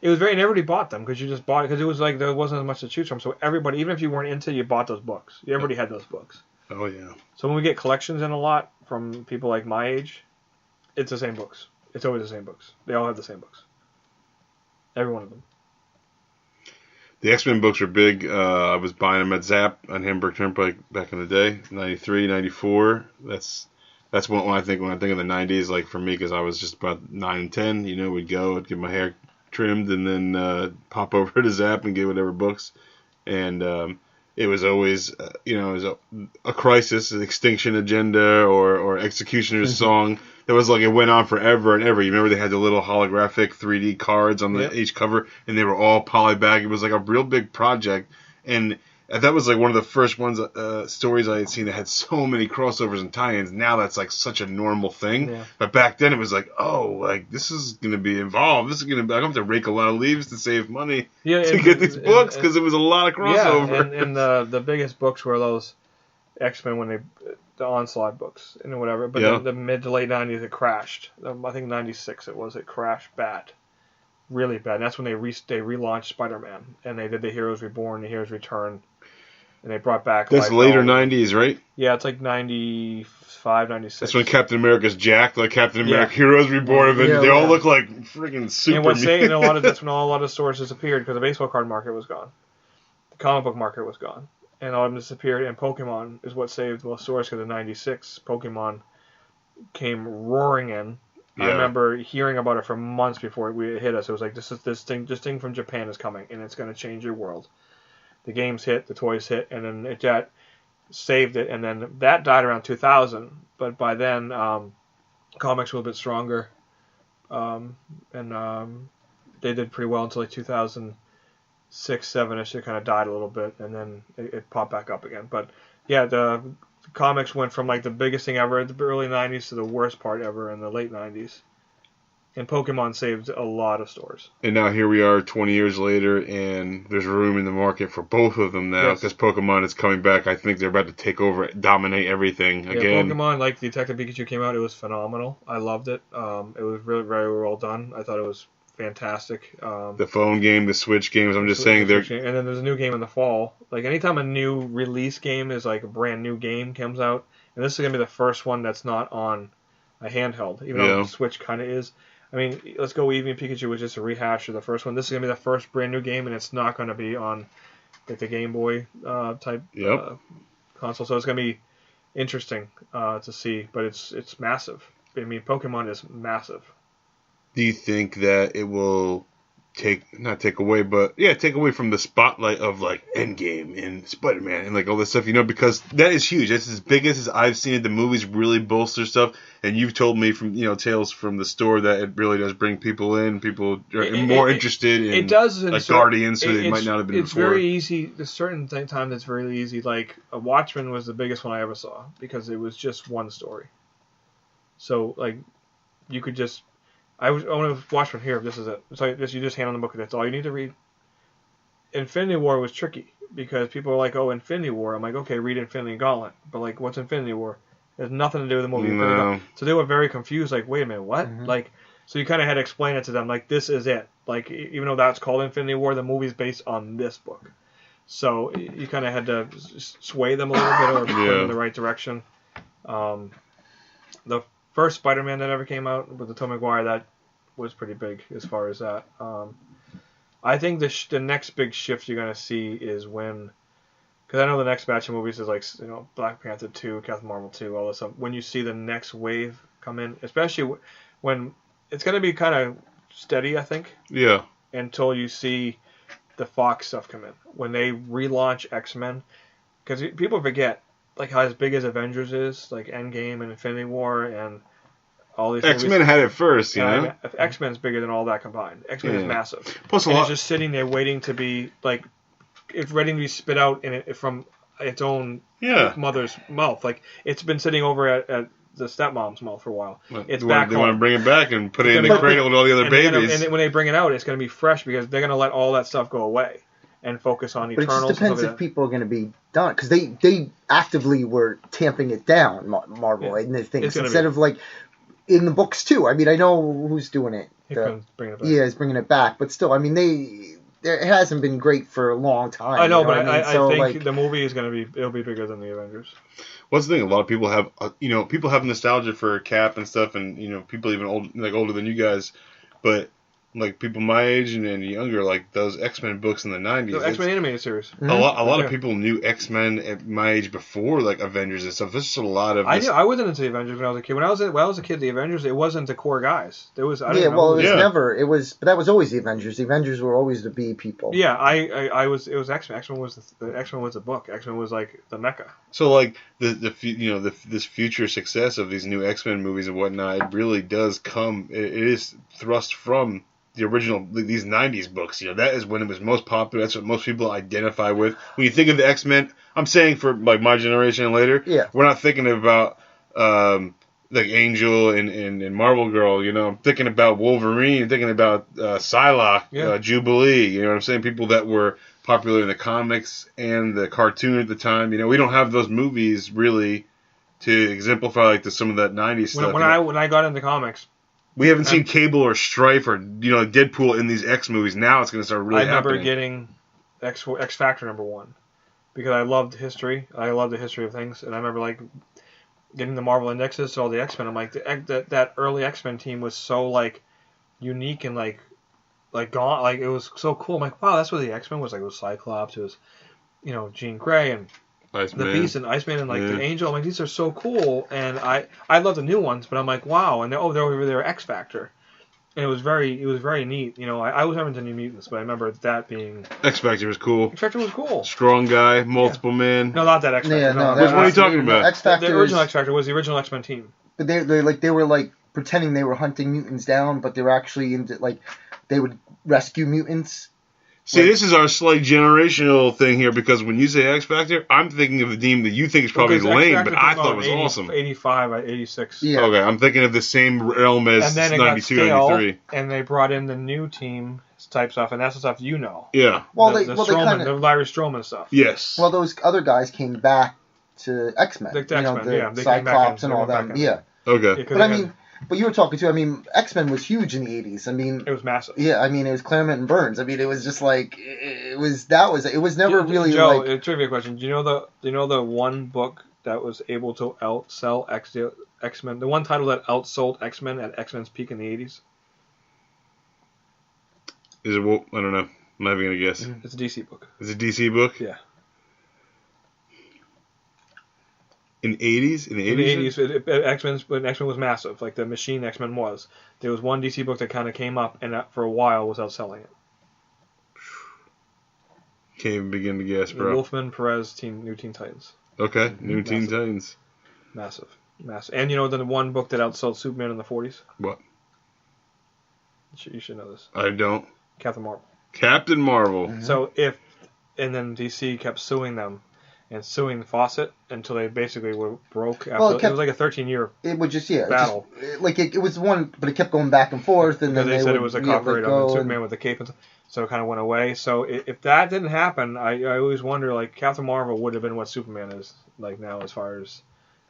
It was and everybody bought them because you just bought it because it was like there wasn't as much to choose from. So everybody, even if you weren't into it, you bought those books. Everybody had those books. Oh, yeah. So when we get collections in a lot from people like my age, it's the same books. It's always the same books. They all have the same books. Every one of them. The X-Men books were big. I was buying them at Zap on Hamburg Turnpike back in the day, 93, 94. That's when I think of the 90s, like for me, because I was just about 9 and 10. You know, we'd go, I'd get my hair trimmed, and then pop over to Zap and get whatever books. And it was always, it was a crisis, an extinction agenda, or Executioner's song. It was like it went on forever and ever. You remember they had the little holographic 3D cards on each cover, and they were all polybag. It was like a real big project, and that was like one of the first stories I had seen that had so many crossovers and tie-ins. Now that's like such a normal thing, but back then it was like, this is gonna be involved. This is gonna be. I have to rake a lot of leaves to save money to get these books because it was a lot of crossover. Yeah, and the biggest books were those X-Men when the Onslaught books and whatever, but then the mid to late 90s it crashed. I think 96 it crashed bad, really bad. And that's when they relaunched Spider-Man and they did the Heroes Reborn, the Heroes Return, and they brought back. That's later 90s, right? Yeah, it's like 95, 96. That's when Captain America's jacked, like Captain America Heroes Reborn, and they all look like freaking super. And that's when a lot of stores disappeared because the baseball card market was gone, the comic book market was gone. And all of them disappeared, and Pokemon is what saved most stores because in '96, Pokemon came roaring in. Yeah. I remember hearing about it for months before it hit us. It was like, this thing from Japan is coming, and it's going to change your world. The games hit, the toys hit, and then that saved it. And then that died around 2000. But by then, comics were a little bit stronger, and they did pretty well until like 2006, 2007ish. It kind of died a little bit, and then it popped back up again. But yeah, the comics went from like the biggest thing ever in the early 90s to the worst part ever in the late 90s. And Pokemon saved a lot of stores. And now here we are 20 years later, and there's room in the market for both of them now because Pokemon is coming back. I think they're about to take over, dominate everything again. Pokemon, like Detective Pikachu came out, it was phenomenal. I loved it. It was really very well done. I thought it was fantastic. The phone game, the Switch games, I'm just saying they're... And then there's a new game in the fall. Like anytime a new release game is like a brand new game comes out, and this is going to be the first one that's not on a handheld, even though the Switch kind of is. I mean, Let's Go Eevee and Pikachu was just a rehash of the first one. This is going to be the first brand new game, and it's not going to be on like the Game Boy type console. So it's going to be interesting to see, but it's massive. I mean, Pokemon is massive. Do you think that it will take away from the spotlight of like Endgame and Spider-Man and like all this stuff, because that is huge. That's as big as I've seen it. The movies really bolster stuff, and you've told me from tales from the store that it really does bring people in. People are more interested in like Guardians, so they might not have been before. It's very easy. There's certain time that's very easy. Like Watchmen was the biggest one I ever saw because it was just one story. So like you could just. I want to watch from here. This is it. So you just hand on the book, and that's all you need to read. Infinity War was tricky because people are like, "Oh, Infinity War." I'm like, "Okay, read Infinity Gauntlet." But like, what's Infinity War? It has nothing to do with the movie. No. So they were very confused. Like, wait a minute, what? Mm-hmm. Like, so you kind of had to explain it to them. Like, this is it. Like, even though that's called Infinity War, the movie's based on this book. So you kind of had to sway them a little bit or put them in the right direction. The first Spider-Man that ever came out with the Tobey Maguire, that was pretty big as far as that. I think the next big shift you're going to see is when, because I know the next batch of movies is like Black Panther 2, Captain Marvel 2, all this stuff. When you see the next wave come in, especially when it's going to be kind of steady, I think. Yeah. Until you see the Fox stuff come in. When they relaunch X-Men, because people forget like how as big as Avengers is, like Endgame and Infinity War and all these X-Men had it first, X-Men's bigger than all that combined. X-Men is massive. Plus it's just sitting there waiting to be like, it's ready to be spit out from its own mother's mouth. Like it's been sitting over at the stepmom's mouth for a while. It's back home. They want to bring it back and put it in the cradle with all the other babies. And when they bring it out, it's going to be fresh because they're going to let all that stuff go away and focus on Eternals. But it just depends if people are going to be done, because they actively were tamping it down, Marvel, and the things instead of like in the books too. I mean, I know who's doing it. He's bringing it back. Yeah, he's bringing it back, but still, I mean, it hasn't been great for a long time. I know, but I think the movie is it'll be bigger than the Avengers. What's the thing? A lot of people have, people have nostalgia for Cap and stuff, and people even older than you guys, but like people my age and younger, like those X-Men books in the 90s. The X-Men animated series. Mm-hmm. A lot of people knew X-Men at my age before like Avengers and stuff. There's just a lot of. I wasn't into the Avengers when I was a kid. When I was a kid, the Avengers, it wasn't the core guys. There was. But that was always the Avengers. The Avengers were always the B people. Yeah, I was. It was X-Men. X-Men was the book. X-Men was like the mecca. So like this future success of these new X-Men movies and whatnot, it really does come. It is thrust from the original, these 90s books. That is when it was most popular. That's what most people identify with. When you think of the X-Men, I'm saying for like my generation and later, we're not thinking about like Angel and Marvel Girl. I'm thinking about Wolverine, thinking about Psylocke, Jubilee. You know what I'm saying? People that were popular in the comics and the cartoon at the time. We don't have those movies really to exemplify like some of that 90s stuff. When I got into comics, we haven't seen Cable or Strife or Deadpool in these X movies. Now it's going to start really happening. I remember getting X Factor #1 because I loved history. I loved the history of things, and I remember like getting the Marvel indexes to all the X-Men. I'm like that early X-Men team was so like unique and like gone. Like it was so cool. I'm like, wow, that's what the X-Men was like. It was Cyclops. It was Jean Grey and Iceman. The Beast and Iceman and the Angel. I'm like, these are so cool, and I love the new ones, but I'm like, wow, and they were X Factor, and it was very neat. I was never into New Mutants, but I remember that being X Factor was cool. X Factor was cool. Strong guy, multiple men. No, not that X Factor. Yeah, what are you talking about? X Factor. The original X Factor was the original X-Men team. But they were pretending they were hunting mutants down, but they were actually they would rescue mutants. See, this is our slight generational thing here, because when you say X Factor, I'm thinking of the team that you think is probably lame, but I thought it was awesome. 85, 86. Yeah. Okay, I'm thinking of the same realm as 92, 93. And they brought in the new team type stuff, and that's the stuff you know. Yeah. The Larry Strowman stuff. Yes. Well, those other guys came back to X-Men. The Cyclops and all them. Yeah. Okay. But But you were talking too. X-Men was huge in the 80s. It was massive. Yeah, it was Claremont and Burns. It was just like it was never really Joe, like. a trivia question. Do you know the one book that was able to outsell X-Men? The one title that outsold X-Men at X-Men's peak in the 80s? Is it? Well, I don't know. I'm not even gonna guess. It's a DC book. It's a DC book. Yeah. In the 80s? In the 80s, when X-Men was massive, like the Machine X-Men was, there was one DC book that kind of came up, and that for a while was outselling it. Can't even begin to guess, bro. The Wolfman Perez New Teen Titans. Okay, New Teen Titans. Massive. And the one book that outsold Superman in the 40s? What? You should know this. I don't. Captain Marvel. Captain Marvel. Mm-hmm. So and then DC kept suing them. And suing Fawcett until they basically were broke. It was like a 13-year battle. It was one, but it kept going back and forth. And then they said it was a copyright on Superman with the cape, and so it kind of went away. So if that didn't happen, I always wonder, like, Captain Marvel would have been what Superman is like now as far as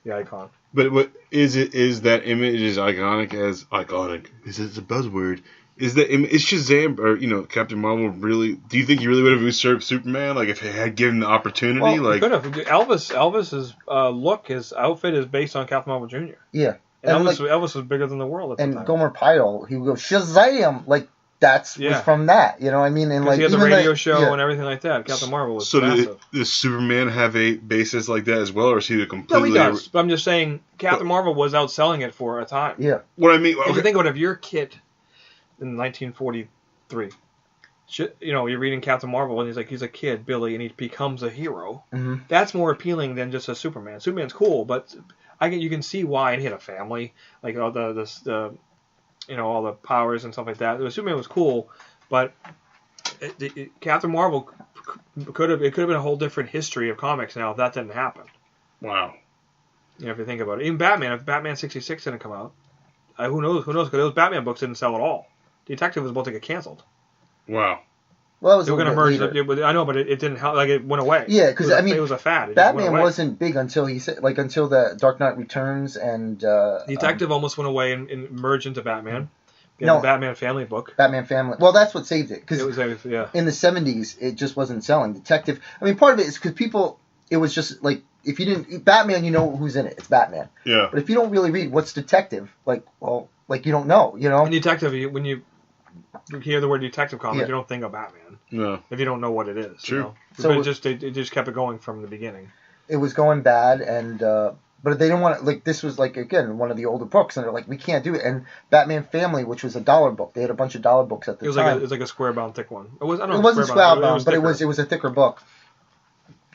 the icon. But what is it? Is that image as iconic as iconic? Is it a buzzword? Is Shazam or Captain Marvel really? Do you think he really would have usurped Superman? Like if he had given the opportunity, he could have. Elvis's look, his outfit is based on Captain Marvel Jr. Yeah, and Elvis was bigger than the world at the time. And Gomer Pyle, he would go Shazam, like was from that. You know what I mean? And he had the radio show and everything like that. Captain Marvel was massive. Does Superman have a basis like that as well, or is he completely? No, he does. But I'm just saying, Captain Marvel was outselling it for a time. Yeah. What I mean, if you think about it, if you're a kid in 1943, you're reading Captain Marvel and he's a kid, Billy, and he becomes a hero. Mm-hmm. That's more appealing than just a Superman. Superman's cool, but you can see why. And he had a family, like all all the powers and stuff like that. Superman was cool, but Captain Marvel could have been a whole different history of comics now if that didn't happen. Wow. If you think about it, even Batman. If Batman 66 didn't come out, who knows? Because those Batman books didn't sell at all. Detective was about to get canceled. Wow. Well, it was they were going to merge it. I know, but it didn't help. Like, it went away. Yeah, because I mean, it was a fad. Batman wasn't big until until the Dark Knight Returns and Detective almost went away and merged into Batman. The Batman Family book. Batman Family. Well, that's what saved it. Because in the 70s, it just wasn't selling. Detective. I mean, part of it is because people. It was just like if you didn't Batman, you know who's in it. It's Batman. Yeah. But if you don't really read what's Detective, like you don't know. You know. And Detective, when you hear the word Detective comic, you don't think of Batman. No. If you don't know what it is. True. You know? So but it just kept it going from the beginning. It was going bad, and but they didn't want to, like, this was, like, again, one of the older books, and they're like, we can't do it. And Batman Family, which was a dollar book, they had a bunch of dollar books at the time. It was like a square-bound thick one. It wasn't square-bound, but it was a thicker book.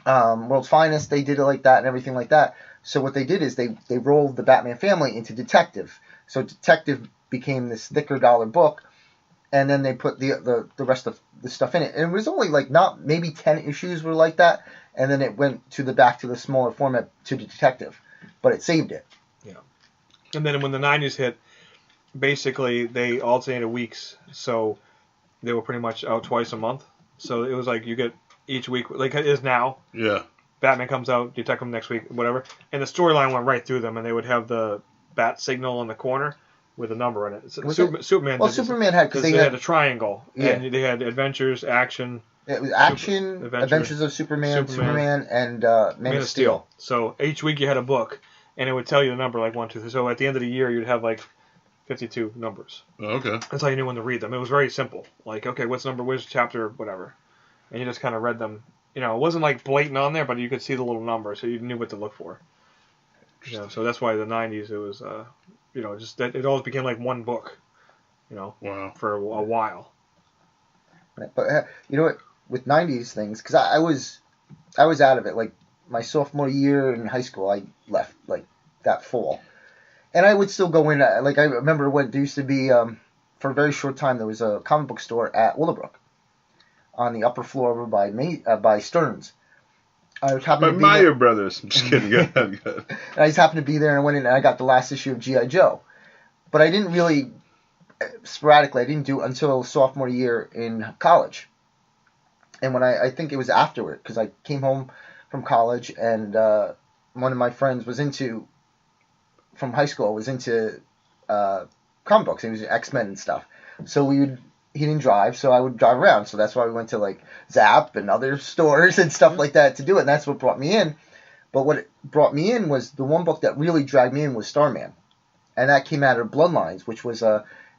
World's Finest, they did it like that and everything like that. So what they did is they rolled the Batman Family into Detective. So Detective became this thicker dollar book, and then they put the rest of the stuff in it. And it was only like maybe 10 issues were like that, and then it went back to the smaller format to Detective. But it saved it. Yeah. And then when the 90s hit, basically they alternated weeks, so they were pretty much out twice a month. So it was like you get each week, like it is now. Yeah. Batman comes out, Detective next week, whatever. And the storyline went right through them, and they would have the bat signal in the corner with a number in it. Superman. Well, Superman had because they had a triangle, and they had Adventures, Action. It was Action, Adventures of Superman, and Man of Steel. So each week you had a book, and it would tell you the number, like 1, 2, 3. So at the end of the year, you'd have like 52 numbers. Oh, okay. That's how you knew when to read them. It was very simple. Like, okay, what's number, where's chapter, whatever. And you just kind of read them. You know, it wasn't like blatant on there, but you could see the little number, so you knew what to look for. You know, so that's why the 90s, it was, you know, just that it always became like one book, you know, for a while. But you know what, with 90s things, because I was out of it. Like my sophomore year in high school, I left like that fall, and I would still go in. Like I remember when there used to be for a very short time there was a comic book store at Willowbrook on the upper floor over by Stearns. I happened to be Meyer Brothers. I'm just kidding. Go ahead. And I just happened to be there, and I went in and I got the last issue of G.I. Joe. But I didn't really, sporadically, I didn't do it until sophomore year in college. And when I think it was afterward, because I came home from college, and one of my friends from high school, was into comic books. He was X-Men and stuff. So he didn't drive, so I would drive around. So that's why we went to like Zap and other stores and stuff like that to do it. And that's what brought me in. But what brought me in was the one book that really dragged me in was Starman. And that came out of Bloodlines, which was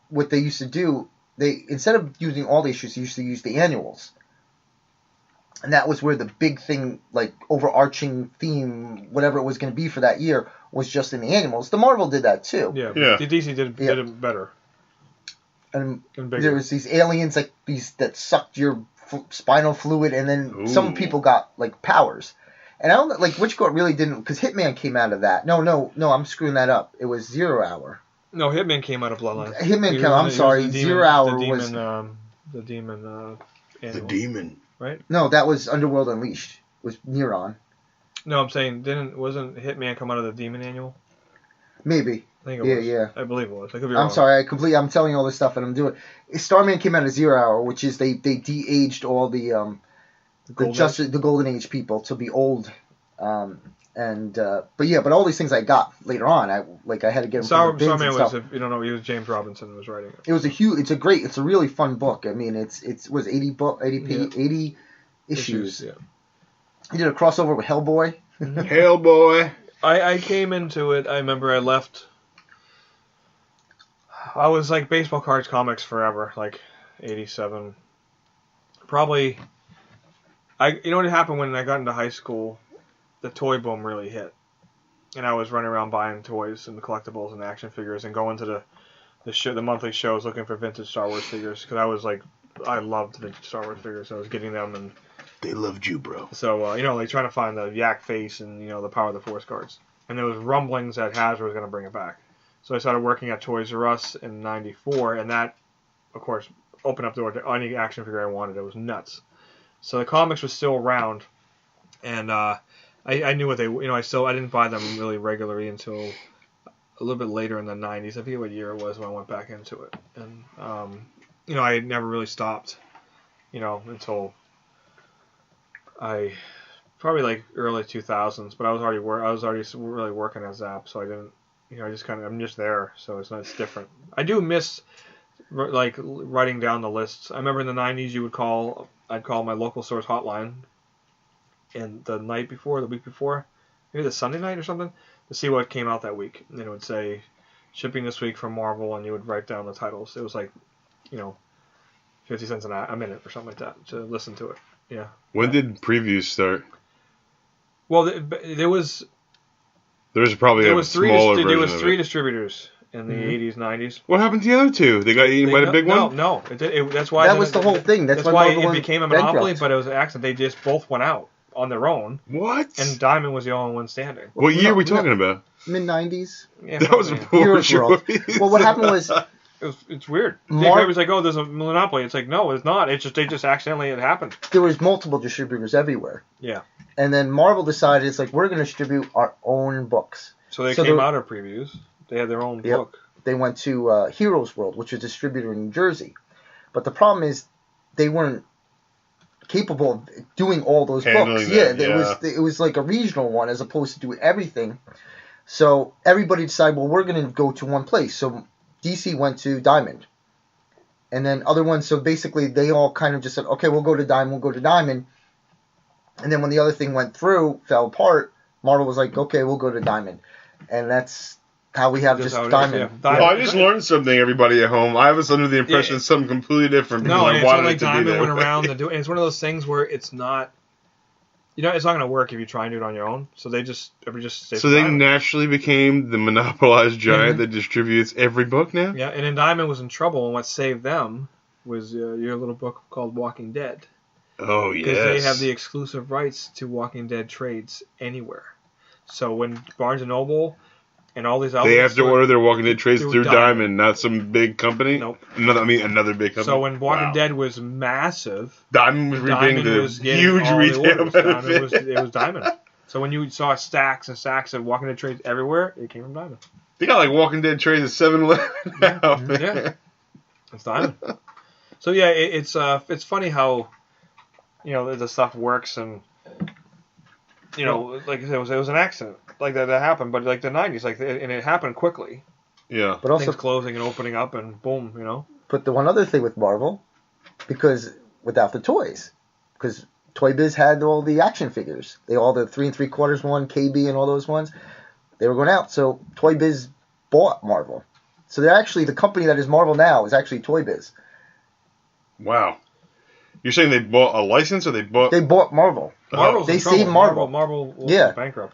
what they used to do. They, instead of using all the issues, they used to use the annuals. And that was where the big thing, like overarching theme, whatever it was going to be for that year, was just in the annuals. The Marvel did that too. Yeah. The DC did it better. And there was these aliens like these that sucked your spinal fluid, and then some people got like powers. And I don't know, like Witchcourt really didn't, because Hitman came out of that. No, I'm screwing that up. It was Zero Hour. No, Hitman came out of Bloodline. I'm sorry, Zero Hour was the demon. The demon, right? No, that was Underworld Unleashed. It was Neuron. No, I'm saying wasn't Hitman come out of the Demon Annual? Maybe. I think it was. Yeah. I believe it was. I could be wrong. I'm sorry. I'm telling you all this stuff, and I'm doing. Starman came out of 0 Hour, which is they de-aged all the Golden Age people to be old, but all these things I got later on. I had to get them from the bins Starman and stuff. was, you don't know, he was James Robinson was writing it. It was it's a really fun book. I mean, it was 80 issues. Yeah. He did a crossover with Hellboy. Hellboy. I came into it. I remember I left. I was like baseball cards comics forever, like 87. Probably. You know what happened when I got into high school? The toy boom really hit, and I was running around buying toys and collectibles and action figures and going to the monthly shows looking for vintage Star Wars figures, because I loved vintage Star Wars figures. So I was getting them, and they loved you, bro. So like trying to find the Yak face and the Power of the Force cards, and there was rumblings that Hasbro was going to bring it back. So I started working at Toys R Us in '94, and that, of course, opened up the door to any action figure I wanted. It was nuts. So the comics was still around, and I knew what they, I didn't buy them really regularly until a little bit later in the 90s. I forget what year it was when I went back into it. And, I had never really stopped until probably like early 2000s. But I was already really working at Zap, so I didn't. I'm just there, so it's different. I do miss like writing down the lists. I remember in the 90s I'd call my local source hotline, and the week before, maybe the Sunday night or something, to see what came out that week. And it would say shipping this week from Marvel, and you would write down the titles. It was like, 50 cents a minute or something like that to listen to it. Yeah. When did previews start? Well, there was probably a smaller version. There was 3 distributors in the 80s, 90s. What happened to the other 2? They got eaten by the big one? No. That's why. That was the whole thing. That's why it became a monopoly, but it was an accident. They just both went out on their own. What? And Diamond was the only one standing. What year are we talking about? Mid-90s. Yeah, that was a poor choice. Well, what happened was... It's weird. They was like, oh, there's a monopoly. It's like, no, it's not. It's just, it happened. There was multiple distributors everywhere. Yeah. And then Marvel decided, it's like, we're going to distribute our own books. So they came out of previews. They had their own book. They went to Heroes World, which is a distributor in New Jersey. But the problem is, they weren't capable of doing all those books. It was like a regional one as opposed to doing everything. So everybody decided, well, we're going to go to one place. So DC went to Diamond. And then other ones, so basically they all kind of just said, okay, we'll go to Diamond. And then when the other thing fell apart, Marvel was like, okay, we'll go to Diamond. And that's how we have just Diamond. Yeah. I just learned something, everybody at home. I was under the impression it's something completely different. No, it's not like Diamond went around and do it. It's one of those things where it's not... it's not going to work if you try and do it on your own. So they they naturally became the monopolized giant that distributes every book now? Yeah, and then Diamond was in trouble, and what saved them was your little book called Walking Dead. Oh, yes. Because they have the exclusive rights to Walking Dead trades anywhere. So when Barnes & Noble and all these outlets... They have to order their Walking Dead trades through Diamond, not some big company? Nope. Another big company? So when Walking Dead was massive... Diamond was reaping the huge retail benefit. It was Diamond. So when you saw stacks and stacks of Walking Dead trades everywhere, it came from Diamond. They got like Walking Dead trades at 7-Eleven now. Yeah. It's Diamond. So yeah, it's funny how... the stuff works, and like I said, it was an accident like that happened, but like the 90s, and it happened quickly. Yeah, but also things closing and opening up, and boom, But the one other thing with Marvel, because without the toys, because Toy Biz had all the action figures, all the 3 3/4 one, KB, and all those ones, they were going out. So Toy Biz bought Marvel. So they're actually the company that is Marvel now is actually Toy Biz. Wow. You're saying they bought a license, or they bought... They bought Marvel. They saved Marvel. Marvel was bankrupt.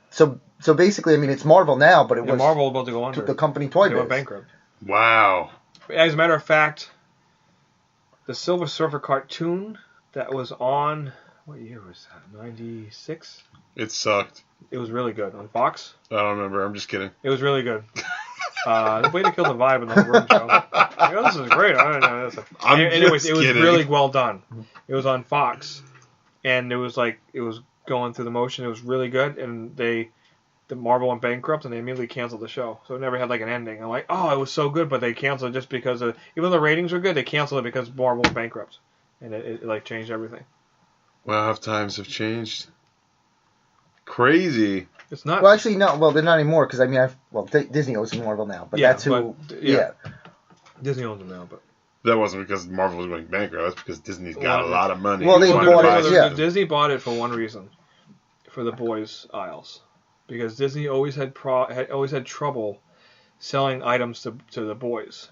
So basically, it's Marvel now, but it was... Marvel about to go under. The company Toy Biz. They went bankrupt. Wow. As a matter of fact, the Silver Surfer cartoon that was on... What year was that? 96? It sucked. It was really good. On Fox? I don't remember. I'm just kidding. It was really good. Way to kill the vibe in the whole show. This is great. I don't know. Anyways, it was really well done. It was on Fox, and it was going through the motion. It was really good, and the Marvel went bankrupt, and they immediately canceled the show. So it never had like an ending. I'm like, oh, it was so good, but they canceled it just because even though the ratings were good, they canceled it because Marvel went bankrupt, and it changed everything. Wow, how times have changed. Crazy. It's not. Well, actually, no. Well, they're not anymore because Disney owns Marvel now, but that's who. Disney owns them now, but that wasn't because Marvel was going bankrupt. That's because Disney's got a lot of money. Well, they bought it. Disney bought it for one reason, for the boys' aisles, because Disney always had trouble selling items to the boys,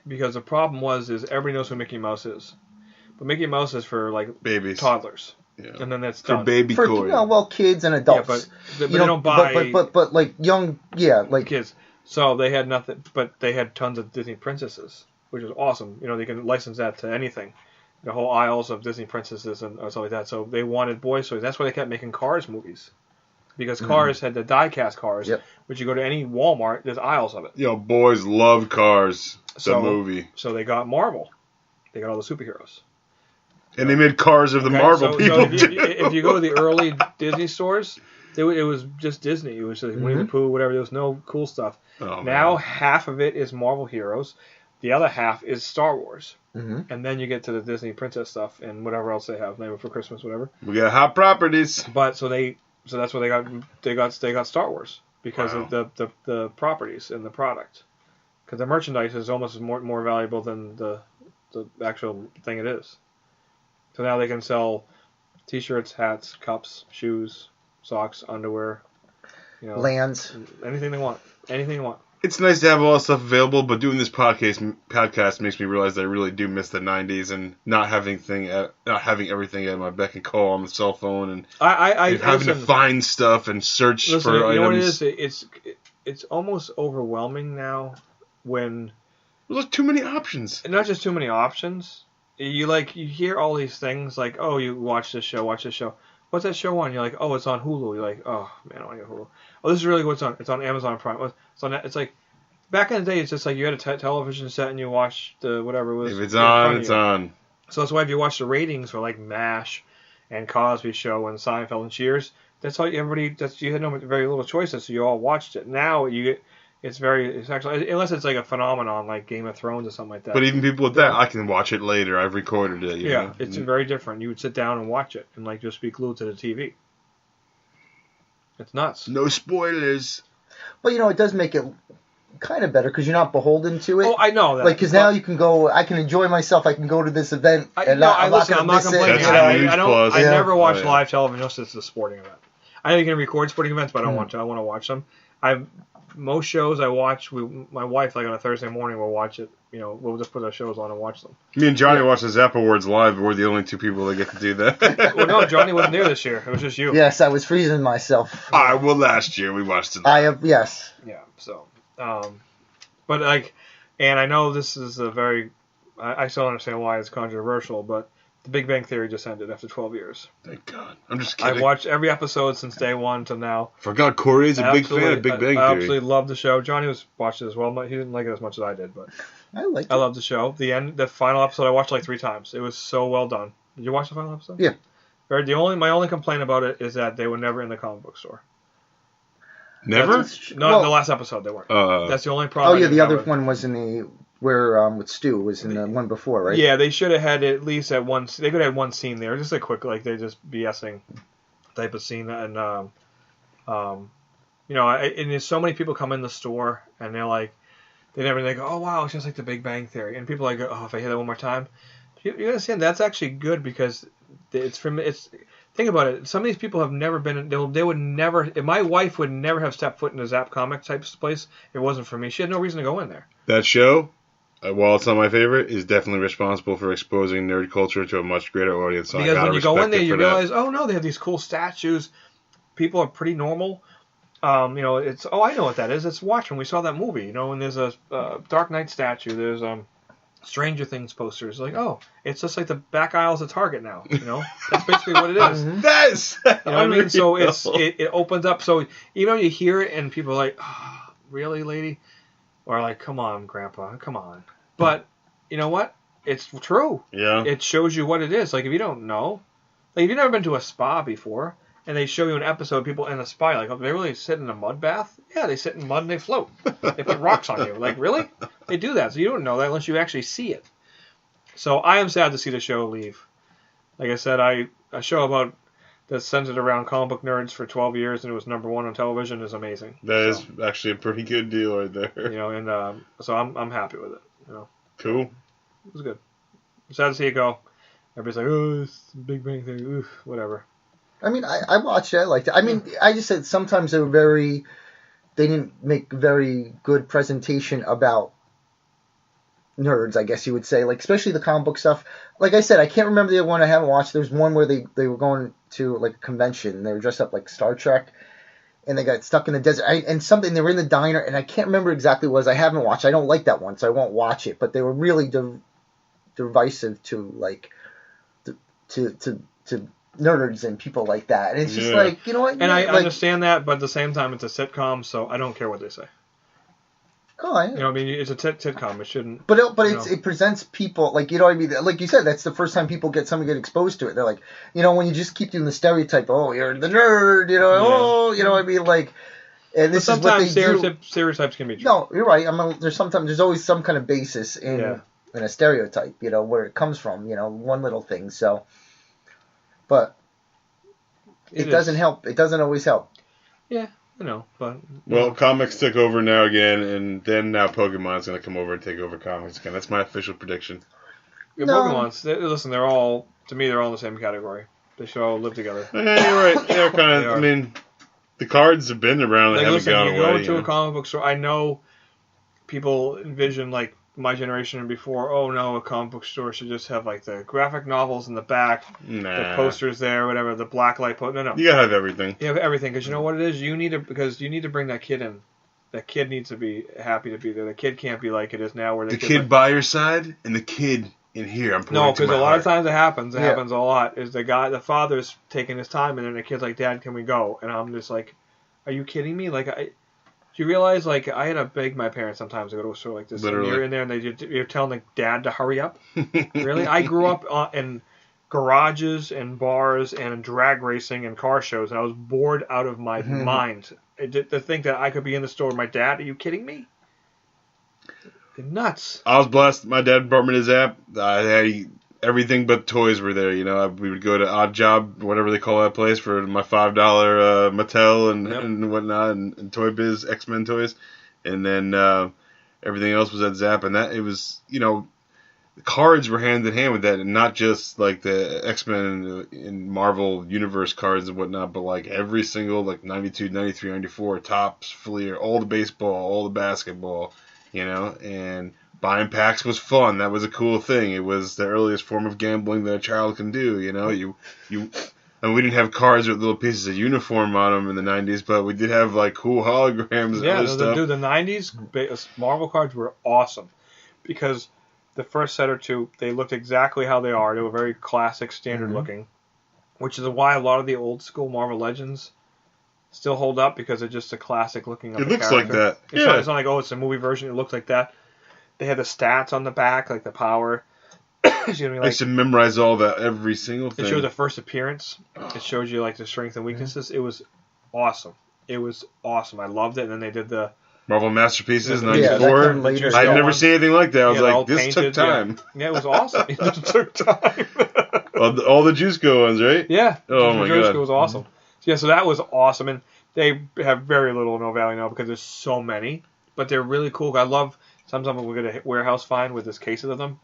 because the problem is everybody knows who Mickey Mouse is, but Mickey Mouse is for like babies, toddlers. Yeah. And then that's done. For baby toys. Kids and adults. Yeah, but they don't buy... But like young... Yeah, like... Kids. So they had nothing... But they had tons of Disney princesses, which was awesome. They can license that to anything. The whole aisles of Disney princesses and stuff like that. So they wanted boys' toys. That's why they kept making Cars movies. Because Cars had the die-cast Cars, which you go to any Walmart, there's aisles of it. Boys love Cars, the movie. So they got Marvel. They got all the superheroes. And they made Cars of the Marvel people. So if you go to the early Disney stores, it was just Disney. It was like Winnie the Pooh, whatever. There was no cool stuff. Now half of it is Marvel heroes. The other half is Star Wars. Mm-hmm. And then you get to the Disney princess stuff and whatever else they have, Nightmare Before Christmas, whatever. We got hot properties. But so that's what they got Star Wars because of the properties and the product. Because the merchandise is almost more valuable than the actual thing it is. So now they can sell T-shirts, hats, cups, shoes, socks, underwear, lands, anything they want. Anything they want. It's nice to have all that stuff available, but doing this podcast makes me realize that I really do miss the 90s and not having everything at my beck and call on the cell phone and having to find stuff and search for items. You know what it is? It's almost overwhelming now when there's too many options. Not just too many options. You hear all these things like, oh, you watch this show. What's that show on? You're like, oh, it's on Hulu. You're like, oh man, I want to get Hulu. Oh, this is really what's on. It's on Amazon Prime. It's like back in the day. It's just like you had a television set and you watched whatever it was. If it's on, it's on. So that's why if you watch the ratings for like MASH and Cosby Show and Seinfeld and Cheers, that's all you had very little choices, so you all watched it. Now it's actually, unless it's like a phenomenon like Game of Thrones or something like that. But even people with that, I can watch it later. I've recorded it. You know? It's very different. You would sit down and watch it and like just be glued to the TV. It's nuts. No spoilers. But it does make it kind of better because you're not beholden to it. Oh, I know that. Like, because now you can go, I can enjoy myself. I can go to this event. I'm not complaining. I never watch live television unless it's a sporting event. I know you can record sporting events, but I don't want to. I want to watch them. Most shows I watch, my wife, like on a Thursday morning, will watch it. We'll just put our shows on and watch them. Me and Johnny watch the Zap Awards live, but we're the only two people that get to do that. Well, no, Johnny wasn't there this year. It was just you. Yes, I was freezing myself. All right, well, last year we watched it. Yes. Yeah, so. But, and I know this is a very, I still understand why it's controversial, but The Big Bang Theory just ended after 12 years. Thank God. I'm just kidding. I've watched every episode since day one to now. Forgot Corey's a big fan of Big Bang Theory. I absolutely love the show. Johnny watched it as well. He didn't like it as much as I did, but I love the show. The final episode I watched like 3 times. It was so well done. Did you watch the final episode? Yeah. My only complaint about it is that they were never in the comic book store. Never? No, the last episode they weren't. That's the only problem. Oh yeah, the other one was in the with Stu was in the one before, right? Yeah, they should have had at least at once. They could have had one scene there, just a quick, like they're just BSing type of scene, and and there's so many people come in the store and they're like, they go, oh wow, it's just like The Big Bang Theory, and people are like, oh, if I hear that one more time, you understand that's actually good because think about it. Some of these people have never been. They would never. My wife would never have stepped foot in a Zap comic type place if it wasn't for me. She had no reason to go in there. That show, while it's not my favorite, is definitely responsible for exposing nerd culture to a much greater audience. So because when you go in there, you realize, oh no, they have these cool statues. People are pretty normal. It's I know what that is. It's Watchmen. We saw that movie. And there's a Dark Knight statue. There's Stranger Things posters. Like, oh, it's just like the back aisles of Target now. That's basically what it is. That's what I mean. So it opens up. So even when you hear it and people are like, oh, really, lady, or like, come on, Grandpa, come on. But you know what? It's true. Yeah. It shows you what it is. Like if you don't know, like if you've never been to a spa before, and they show you an episode of people in a spa, like, oh, they really sit in a mud bath? Yeah, they sit in mud and they float. They put rocks on you. Like, really? They do that. So you don't know that unless you actually see it. So I am sad to see the show leave. Like I said, a show that's centered around comic book nerds for 12 years and it was number 1 on television is amazing. That is actually a pretty good deal right there. So I'm happy with it. Cool. It was good. Sad to see it go. Everybody's like, oh, it's Big Bang Theory, oof, whatever. I mean, I watched it. I liked it. I mean, I just said sometimes they didn't make very good presentation about nerds, I guess you would say. Like, especially the comic book stuff. Like I said, I can't remember the other one I haven't watched. There's one where they were going to, like, a convention. And they were dressed up like Star Trek. And they got stuck in the desert. They were in the diner. And I can't remember exactly what it was. I haven't watched. I don't like that one, so I won't watch it. But they were really divisive to, like, to nerds and people like that. And it's just like, you know what? And I understand that, but at the same time, it's a sitcom, so I don't care what they say. Oh, I know. You know what I mean? It's a sitcom. It shouldn't. But it presents people, like, you know what I mean? Like you said, that's the first time people get exposed to it. They're like, when you just keep doing the stereotype, oh, you're the nerd, oh, you know what I mean? Like, And this is what they do. Stereotypes can be true. No, you're right. There's always some kind of basis in a stereotype, where it comes from, one little thing. So, but it doesn't help. It doesn't always help. Yeah, I know, but comics took over now again, and then now Pokemon's gonna come over and take over comics again. That's my official prediction. Yeah, Pokemon's. Listen, they're all in the same category. They should all live together. Yeah, you're right. They're kind of. I mean. The cards have been around and haven't gone away. You go to a comic book store. I know people envision, like, my generation and before, oh, no, a comic book store should just have, like, the graphic novels in the back, the posters there, whatever, the blacklight poster. No. You gotta have everything. You have everything, because you know what it is? You need to bring that kid in. That kid needs to be happy to be there. The kid can't be like it is now. Where the kid by your side and the kid in here. No, because a lot of times it happens. It happens a lot. Is the father's taking his time, and then the kid's like, "Dad, can we go?" And I'm just like, "Are you kidding me?" Like, do you realize, like, I had to beg my parents sometimes to go to a store like this. Literally. And you're in there, and you're telling the dad to hurry up. Really? I grew up in garages and bars and drag racing and car shows, and I was bored out of my mind. To think that I could be in the store with my dad. Are you kidding me? Nuts. I was blessed. My dad brought me to Zap. I had everything but toys were there. We would go to Odd Job, whatever they call that place, for my $5 Mattel and whatnot, and Toy Biz X-Men toys, and then everything else was at Zap. And that it was, the cards were hand in hand with that, and not just like the X-Men and Marvel Universe cards and whatnot, but like every single 92, 93, 94 Topps, Fleer, all the baseball, all the basketball. And buying packs was fun. That was a cool thing. It was the earliest form of gambling that a child can do. And we didn't have cards with little pieces of uniform on them in the 90s, but we did have cool holograms and other stuff. Dude, the 90s Marvel cards were awesome because the first set or two, they looked exactly how they are. They were very classic, standard looking, which is why a lot of the old school Marvel Legends still hold up because it's just a classic looking. It looks like that. It's not like, oh, it's a movie version. It looks like that. They had the stats on the back, like the power. Excuse me, I used to memorize all that, every single thing. It showed the first appearance. It showed you the strengths and weaknesses. It was awesome. I loved it. And then they did the Marvel Masterpieces '94. I'd never seen anything like that. I was like, this took time. Yeah, it was awesome. It just took time. all the Juiceco ones, right? Yeah. Oh my god. Juiceco was awesome. Yeah, so that was awesome, and they have very little or no value now because there's so many, but they're really cool. I love, sometimes we'll get a warehouse find with this cases of them.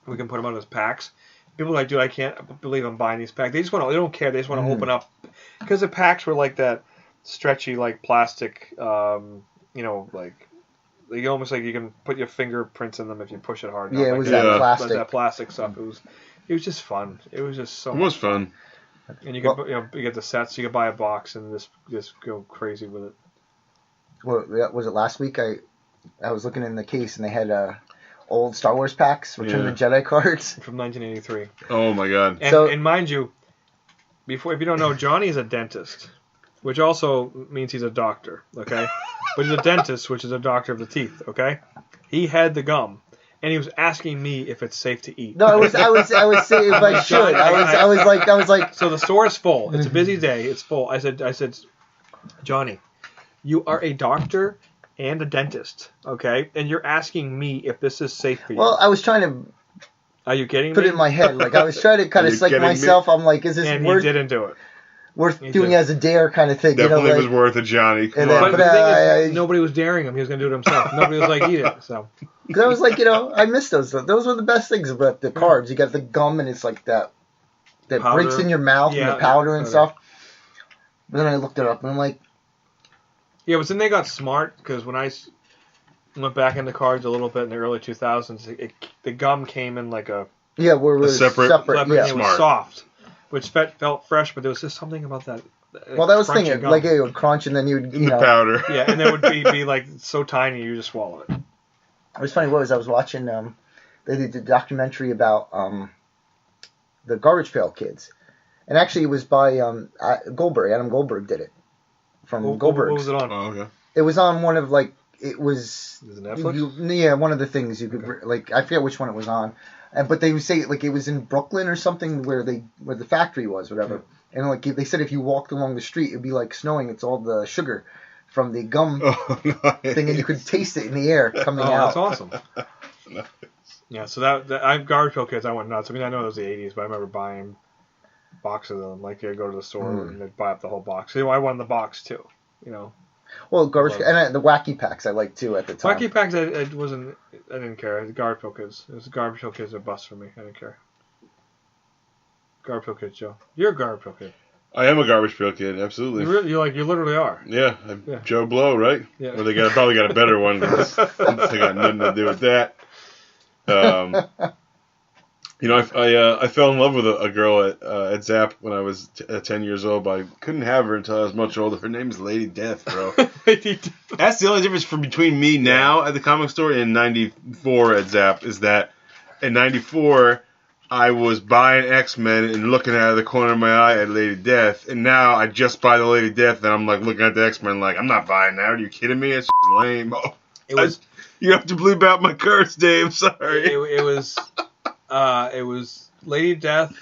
We can put them on as packs. People are like, dude, I can't believe I'm buying these packs. They don't care. They just want to open up, because the packs were like that stretchy, plastic, you almost like you can put your fingerprints in them if you push it hard enough. Yeah, it was that plastic. That plastic stuff. It was just fun. It was just so. It was fun. And you could, you get the sets. You could buy a box and just go crazy with it. Well, was it last week? I was looking in the case and they had old Star Wars packs, Return of the Jedi cards from 1983. Oh my god! And mind you, if you don't know, Johnny is a dentist, which also means he's a doctor. Okay, but he's a dentist, which is a doctor of the teeth. Okay, he had the gum. And he was asking me if it's safe to eat. No, I was saying if I should. I was like. So the store is full. It's a busy day. It's full. I said, Johnny, you are a doctor and a dentist, okay? And you're asking me if this is safe for you. Well, I was trying to. Are you kidding me? Put it in my head. I was trying to kind of psych myself. I'm like, is this worth? And he didn't do it. Worth doing as a dare kind of thing. Definitely was worth it, Johnny. But the thing is, nobody was daring him. He was going to do it himself. Nobody was like, eat it. So. Because I was like, I miss those. Those were the best things about the carbs. You got the gum, and it's like that breaks in your mouth, and the powder and stuff. But then I looked it up, and I'm like... Yeah, but then they got smart, because when I went back into cards a little bit in the early 2000s, the gum came in like a... Yeah, we're separate. Yeah. It was soft, which felt fresh, but there was just something about that. Well, that was the thing. It would crunch, and then you would... the powder. Yeah, and it would be like so tiny, you just swallow it. It was funny. I was watching? They did a documentary about the Garbage Pail Kids, and actually it was by Goldberg. Adam Goldberg did it from Goldberg. What was it on? Oh, okay. It was on one of it was. Was it Netflix? Yeah, one of the things you could I forget which one it was on, but they would say it was in Brooklyn or something where the factory was, whatever. And they said if you walked along the street, it'd be like snowing. It's all the sugar. from the gum thing, and you could taste it in the air coming out. That's awesome. Nice. Yeah, so that I Garbage Pail Kids, I went nuts. I mean, I know it was the 80s, but I remember buying boxes of them. Like, I'd go to the store and they'd buy up the whole box. So, I wanted the box, too, you know. Well, Garbage and the Wacky Packs I liked, too, at the time. Wacky Packs, I didn't care. The Garbage Pail Kids. It was the Garbage Pail Kids are bust for me. I didn't care. Garbage Pail Kid, Joe. You're a Garbage Pail Kid. I am a Garbage Pail Kid, absolutely. You literally are. Yeah, Joe Blow, right? Yeah. Or they probably got a better one. They got nothing to do with that. I fell in love with a girl at Zap when I was 10 years old, but I couldn't have her until I was much older. Her name is Lady Death, bro. Lady Death. That's the only difference between me now at the comic store and 94 at Zap, is that in 94... I was buying X-Men and looking out of the corner of my eye at Lady Death, and now I just buy the Lady Death, and I'm like looking at the X-Men like, I'm not buying that. Are you kidding me? It's just lame. Oh, you have to bleep out my curse, Dave. Sorry. It was Lady Death.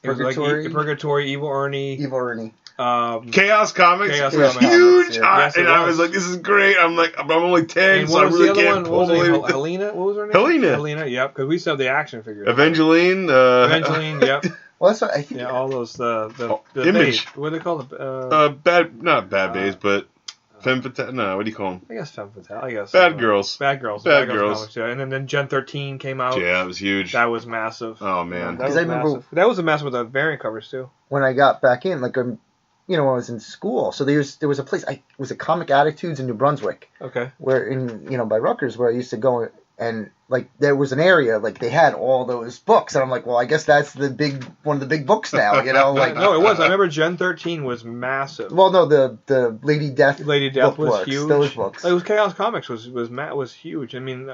Purgatory. It was like Purgatory, Evil Ernie. Chaos Comics was huge, yes, and I was like, "This is great." I'm like, "I'm only 10, so I really can't pull the Lady Death." Helena, what was her name? Helena, yep. Because we still have the action figures. Evangeline, yep. Well, that's what I think. Yeah, all those the Image. What do they call it? Not bad bays, but femme fatale. No, what do you call them? I guess femme fatale. I guess bad girls. Bad girls. Comics, yeah. And then Gen 13 came out. Yeah, that was huge. That was massive. Oh man, because I remember that was a massive with the variant covers too. When I got back in, like when I was in school, so there was a place. It was a Comic Attitudes in New Brunswick. Okay. Where by Rutgers, where I used to go, and like there was an area like they had all those books, and I'm like, well, I guess that's one of the big books now, like. No, it was. I remember Gen 13 was massive. Well, no, the Lady Death. Lady Death was huge. Those books. It was Chaos Comics was huge. I mean,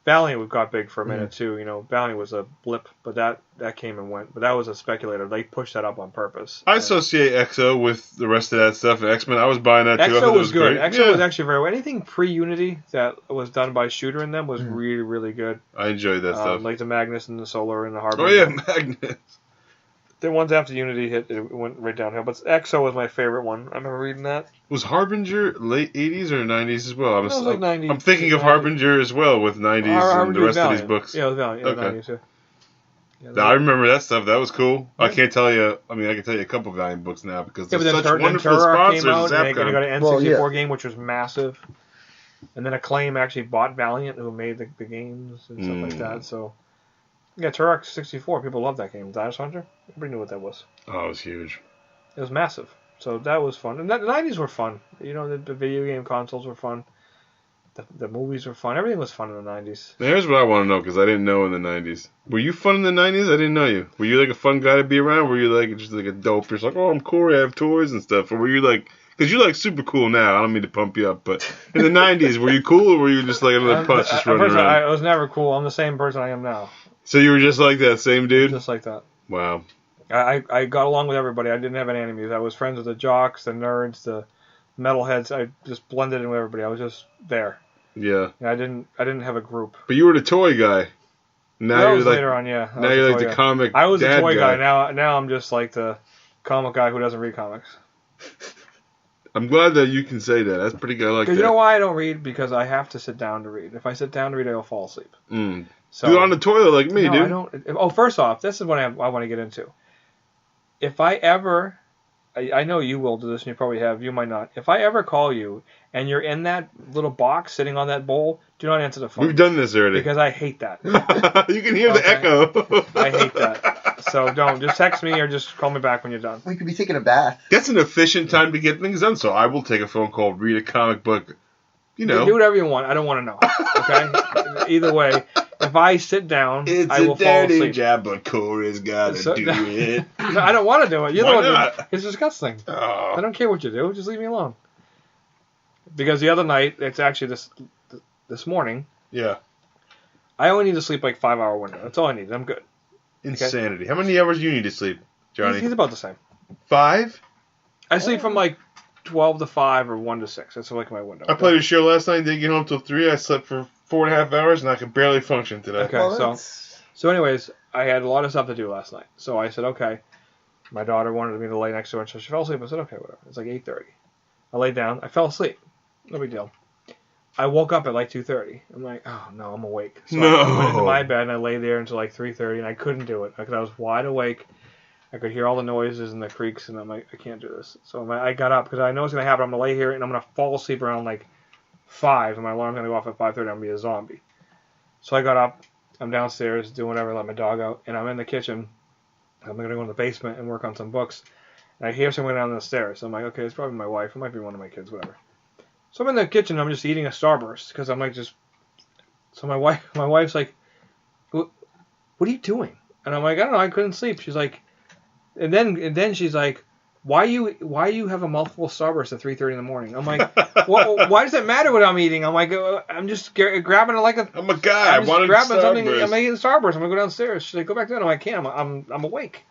Valiant got big for a minute too. Valiant was a blip, but that came and went. But that was a speculator. They pushed that up on purpose. I associate XO with the rest of that stuff. And X-Men, I was buying that too. XO was good. XO was actually very. Anything pre-Unity that was done by Shooter and them was really, really good. I enjoyed that stuff. Like the Magnus and the Solar and the Harbor. Oh yeah, Magnus. The ones after Unity hit, it went right downhill. But XO was my favorite one. I remember reading that. Was Harbinger late 80s or 90s as well? It was like 90s. I'm thinking of Harbinger as well with 90s and the rest of these books. Yeah, it was Valiant. Yeah, okay. 90s, too. Yeah, I remember that stuff. That was cool. Yeah. I can't tell you. I mean, I can tell you a couple Valiant books now because they're such wonderful sponsors. Came out, and they got an N64 game, which was massive. And then Acclaim actually bought Valiant, who made the games and stuff like that. So... Yeah, Turok 64. People love that game. Dinosaur Hunter. Everybody knew what that was. Oh, it was huge. It was massive. So that was fun. And the 90s were fun. The video game consoles were fun. The movies were fun. Everything was fun in the 90s. Here's what I want to know, because I didn't know in the 90s. Were you fun in the 90s? I didn't know you. Were you like a fun guy to be around? Were you like just like a dope? You're just like, oh, I'm Corey, I have toys and stuff. Or were you like... Because you're like super cool now. I don't mean to pump you up, but in the 90s, were you cool or were you just like another punch just running around? I was never cool. I'm the same person I am now. So you were just like that, same dude? Just like that. Wow. I got along with everybody. I didn't have any enemies. I was friends with the jocks, the nerds, the metalheads. I just blended in with everybody. I was just there. Yeah. I didn't have a group. But you were the toy guy. Now that was later on, yeah. Now you're like the comic I was the toy guy. Now I'm just like the comic guy who doesn't read comics. I'm glad that you can say that. That's pretty good. I like that. Because you know why I don't read? Because I have to sit down to read. If I sit down to read, I'll fall asleep. So, do it on the toilet like me, dude. I don't. Oh, first off, this is what I want to get into. If I ever, I know you will do this, and you probably have. You might not. If I ever call you and you're in that little box sitting on that bowl, do not answer the phone. We've done this already. Because I hate that. You can hear the echo. I hate that. So don't. Just text me or just call me back when you're done. We could be taking a bath. That's an efficient time to get things done. So I will take a phone call, read a comic book. You do whatever you want. I don't want to know. Okay. Either way, if I sit down, I will fall asleep. It's a dirty job, but Corey's got to do it. No, I don't want to do it. You're the one not? It's disgusting. Oh. I don't care what you do. Just leave me alone. Because the other night, it's actually this morning. Yeah. I only need to sleep like 5-hour window. That's all I need. I'm good. Insanity. Okay? How many hours do you need to sleep, Johnny? He's about the same. 5? I sleep from like 12 to 5 or 1 to 6. That's like my window. I played a show last night. Didn't get home till 3. I slept for 4.5 hours, and I could barely function today. Okay, so anyways, I had a lot of stuff to do last night. So I said, okay, My daughter wanted me to lay next to her, so she fell asleep. I said, okay, whatever. It's like 8:30. I laid down. I fell asleep. No big deal. I woke up at like 2:30. I'm like, oh, no, I'm awake. So I went into my bed, and I lay there until like 3:30, and I couldn't do it because I was wide awake. I could hear all the noises and the creaks, and I'm like, I can't do this. So I got up because I know what's going to happen. I'm going to lay here, and I'm going to fall asleep around like 5, and my alarm's going to go off at 5:30. I'm going to be a zombie. So I got up. I'm downstairs doing whatever, let my dog out, and I'm in the kitchen. I'm going to go in the basement and work on some books. And I hear someone down the stairs. So I'm like, okay, it's probably my wife. It might be one of my kids, whatever. So I'm in the kitchen. I'm just eating a Starburst because I'm like just. So my wife's like, what are you doing? And I'm like, I don't know. I couldn't sleep. She's like, and then she's like, why you have a mouthful of Starburst at 3:30 in the morning? I'm like, why does it matter what I'm eating? I'm like, I'm just grabbing like a. I'm a guy. I'm just grabbing something. I'm eating Starburst. I'm gonna go downstairs. She's like, go back to bed. I'm like, I can't. I'm awake.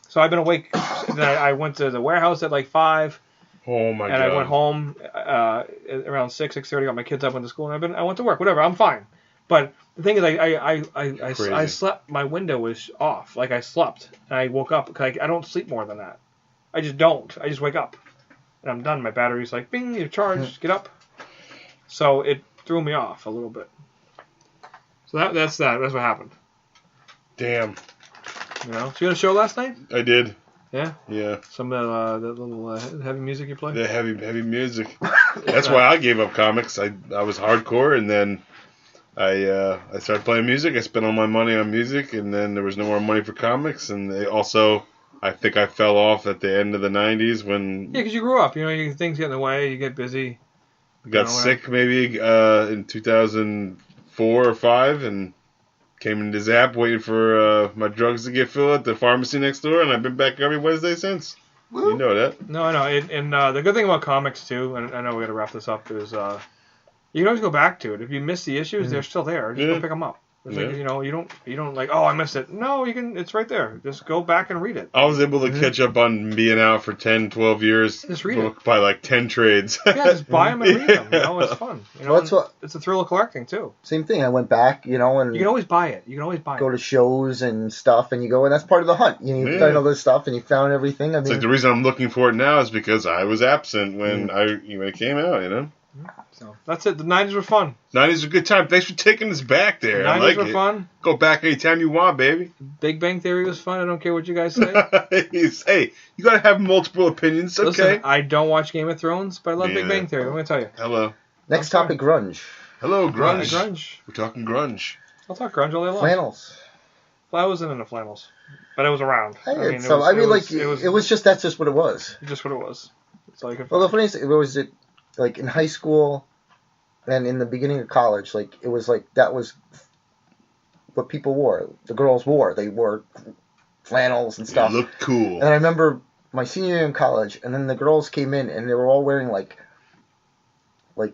So I've been awake. Then I went to the warehouse at like 5. Oh my god! And I went home around 6:30. Got my kids up, went to school, and I went to work. Whatever, I'm fine. But the thing is, I slept. My window was off. Like I slept, and I woke up. Cause I don't sleep more than that. I just don't. I just wake up, and I'm done. My battery's like, bing, you're charged. Get up. So it threw me off a little bit. So that's that. That's what happened. Damn. You know. So you had a show last night? I did. Yeah? Yeah. Some of that little heavy music you play? The heavy music. That's why I gave up comics. I was hardcore, and then I started playing music. I spent all my money on music, and then there was no more money for comics. And I think I fell off at the end of the 90s when... Yeah, because you grew up. You know, things get in the way. You get busy. Got sick maybe in 2004 or 5, and... Came into Zap waiting for my drugs to get filled at the pharmacy next door, and I've been back every Wednesday since. You know that. No, I know. And the good thing about comics, too, and I know we got to wrap this up, is you can always go back to it. If you miss the issues, they're still there. Just go pick them up. It's like, you know, you don't like, oh, I missed it. No, you can. It's right there. Just go back and read it. I was able to catch up on being out for 10, 12 years. Just read it. By like 10 trades. Yeah, just buy them and read them. You know, it's fun. You know, well, it's a thrill of collecting, too. Same thing. I went back, you know, and... You can always buy it. Go to shows and stuff, and you go, and that's part of the hunt. You know, you find all this stuff, and you found everything. I mean, it's like the reason I'm looking for it now is because I was absent when it came out, you know? So that's it. The 90s were fun. 90s were a good time. Thanks for taking us back there. The 90s were fun. Go back anytime you want, baby. Big Bang Theory was fun. I don't care what you guys say. Hey, you gotta have multiple opinions. Okay. Listen, I don't watch Game of Thrones, but I love Big Bang Theory. I'm gonna tell you. Hello. Next topic, grunge. Hello, grunge. Grunge. We're talking grunge. I'll talk grunge all day long. Flannels. Well, I wasn't into flannels, but it was around. It was just that's just what it was. Just what it was. It's like the funniest thing was like in high school. And in the beginning of college, like it was like that was what people wore. The girls wore. They wore flannels and stuff. It looked cool. And I remember my senior year in college, and then the girls came in, and they were all wearing like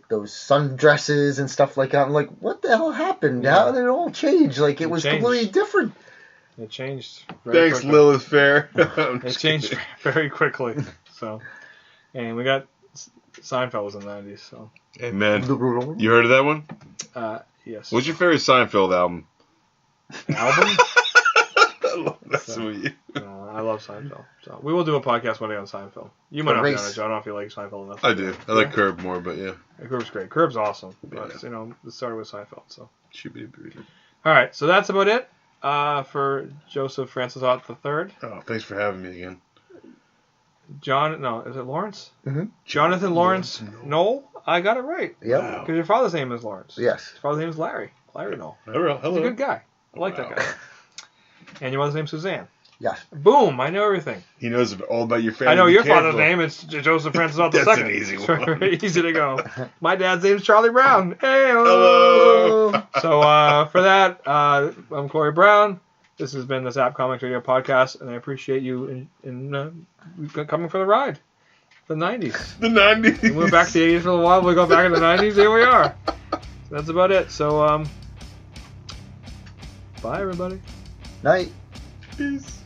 those sundresses and stuff like that. I'm like, what the hell happened? Yeah. How did it all change? Like it was completely different. It changed. Thanks, quickly. Lilith Fair. It changed very quickly. So, and we got Seinfeld was in the 90s. So. Hey man, you heard of that one? Yes. What's your favorite Seinfeld album? I love that with you. I love Seinfeld. So we will do a podcast one day on Seinfeld. You might not be on it, Joe. I don't know if you like Seinfeld enough. I do. I like Curb more, but yeah. Curb's great. Curb's awesome. But, you know, it started with Seinfeld. So. All right, so that's about it for Joseph Francis Ott III. Oh, thanks for having me again. Is it Lawrence? Mm-hmm. Jonathan Lawrence Knoll? I got it right. Yeah. Because your father's name is Lawrence. Yes. His father's name is Larry. Larry Knoll. Hello. He's a good guy. I like that guy. And your mother's name's Suzanne. Yes. Boom! I know everything. He knows all about your family. I know your father's name. It's Joseph Francis Ott II. That's an easy one. Very easy to go. My dad's name's Charlie Brown. Hey. Hello. So for that, I'm Corry Brown. This has been the Zap Comics Radio Podcast, and I appreciate you in coming for the ride. The 90s. The 90s. We went back to the 80s for a while. We go back in the 90s. Here we are. So that's about it. So, bye, everybody. Night. Peace.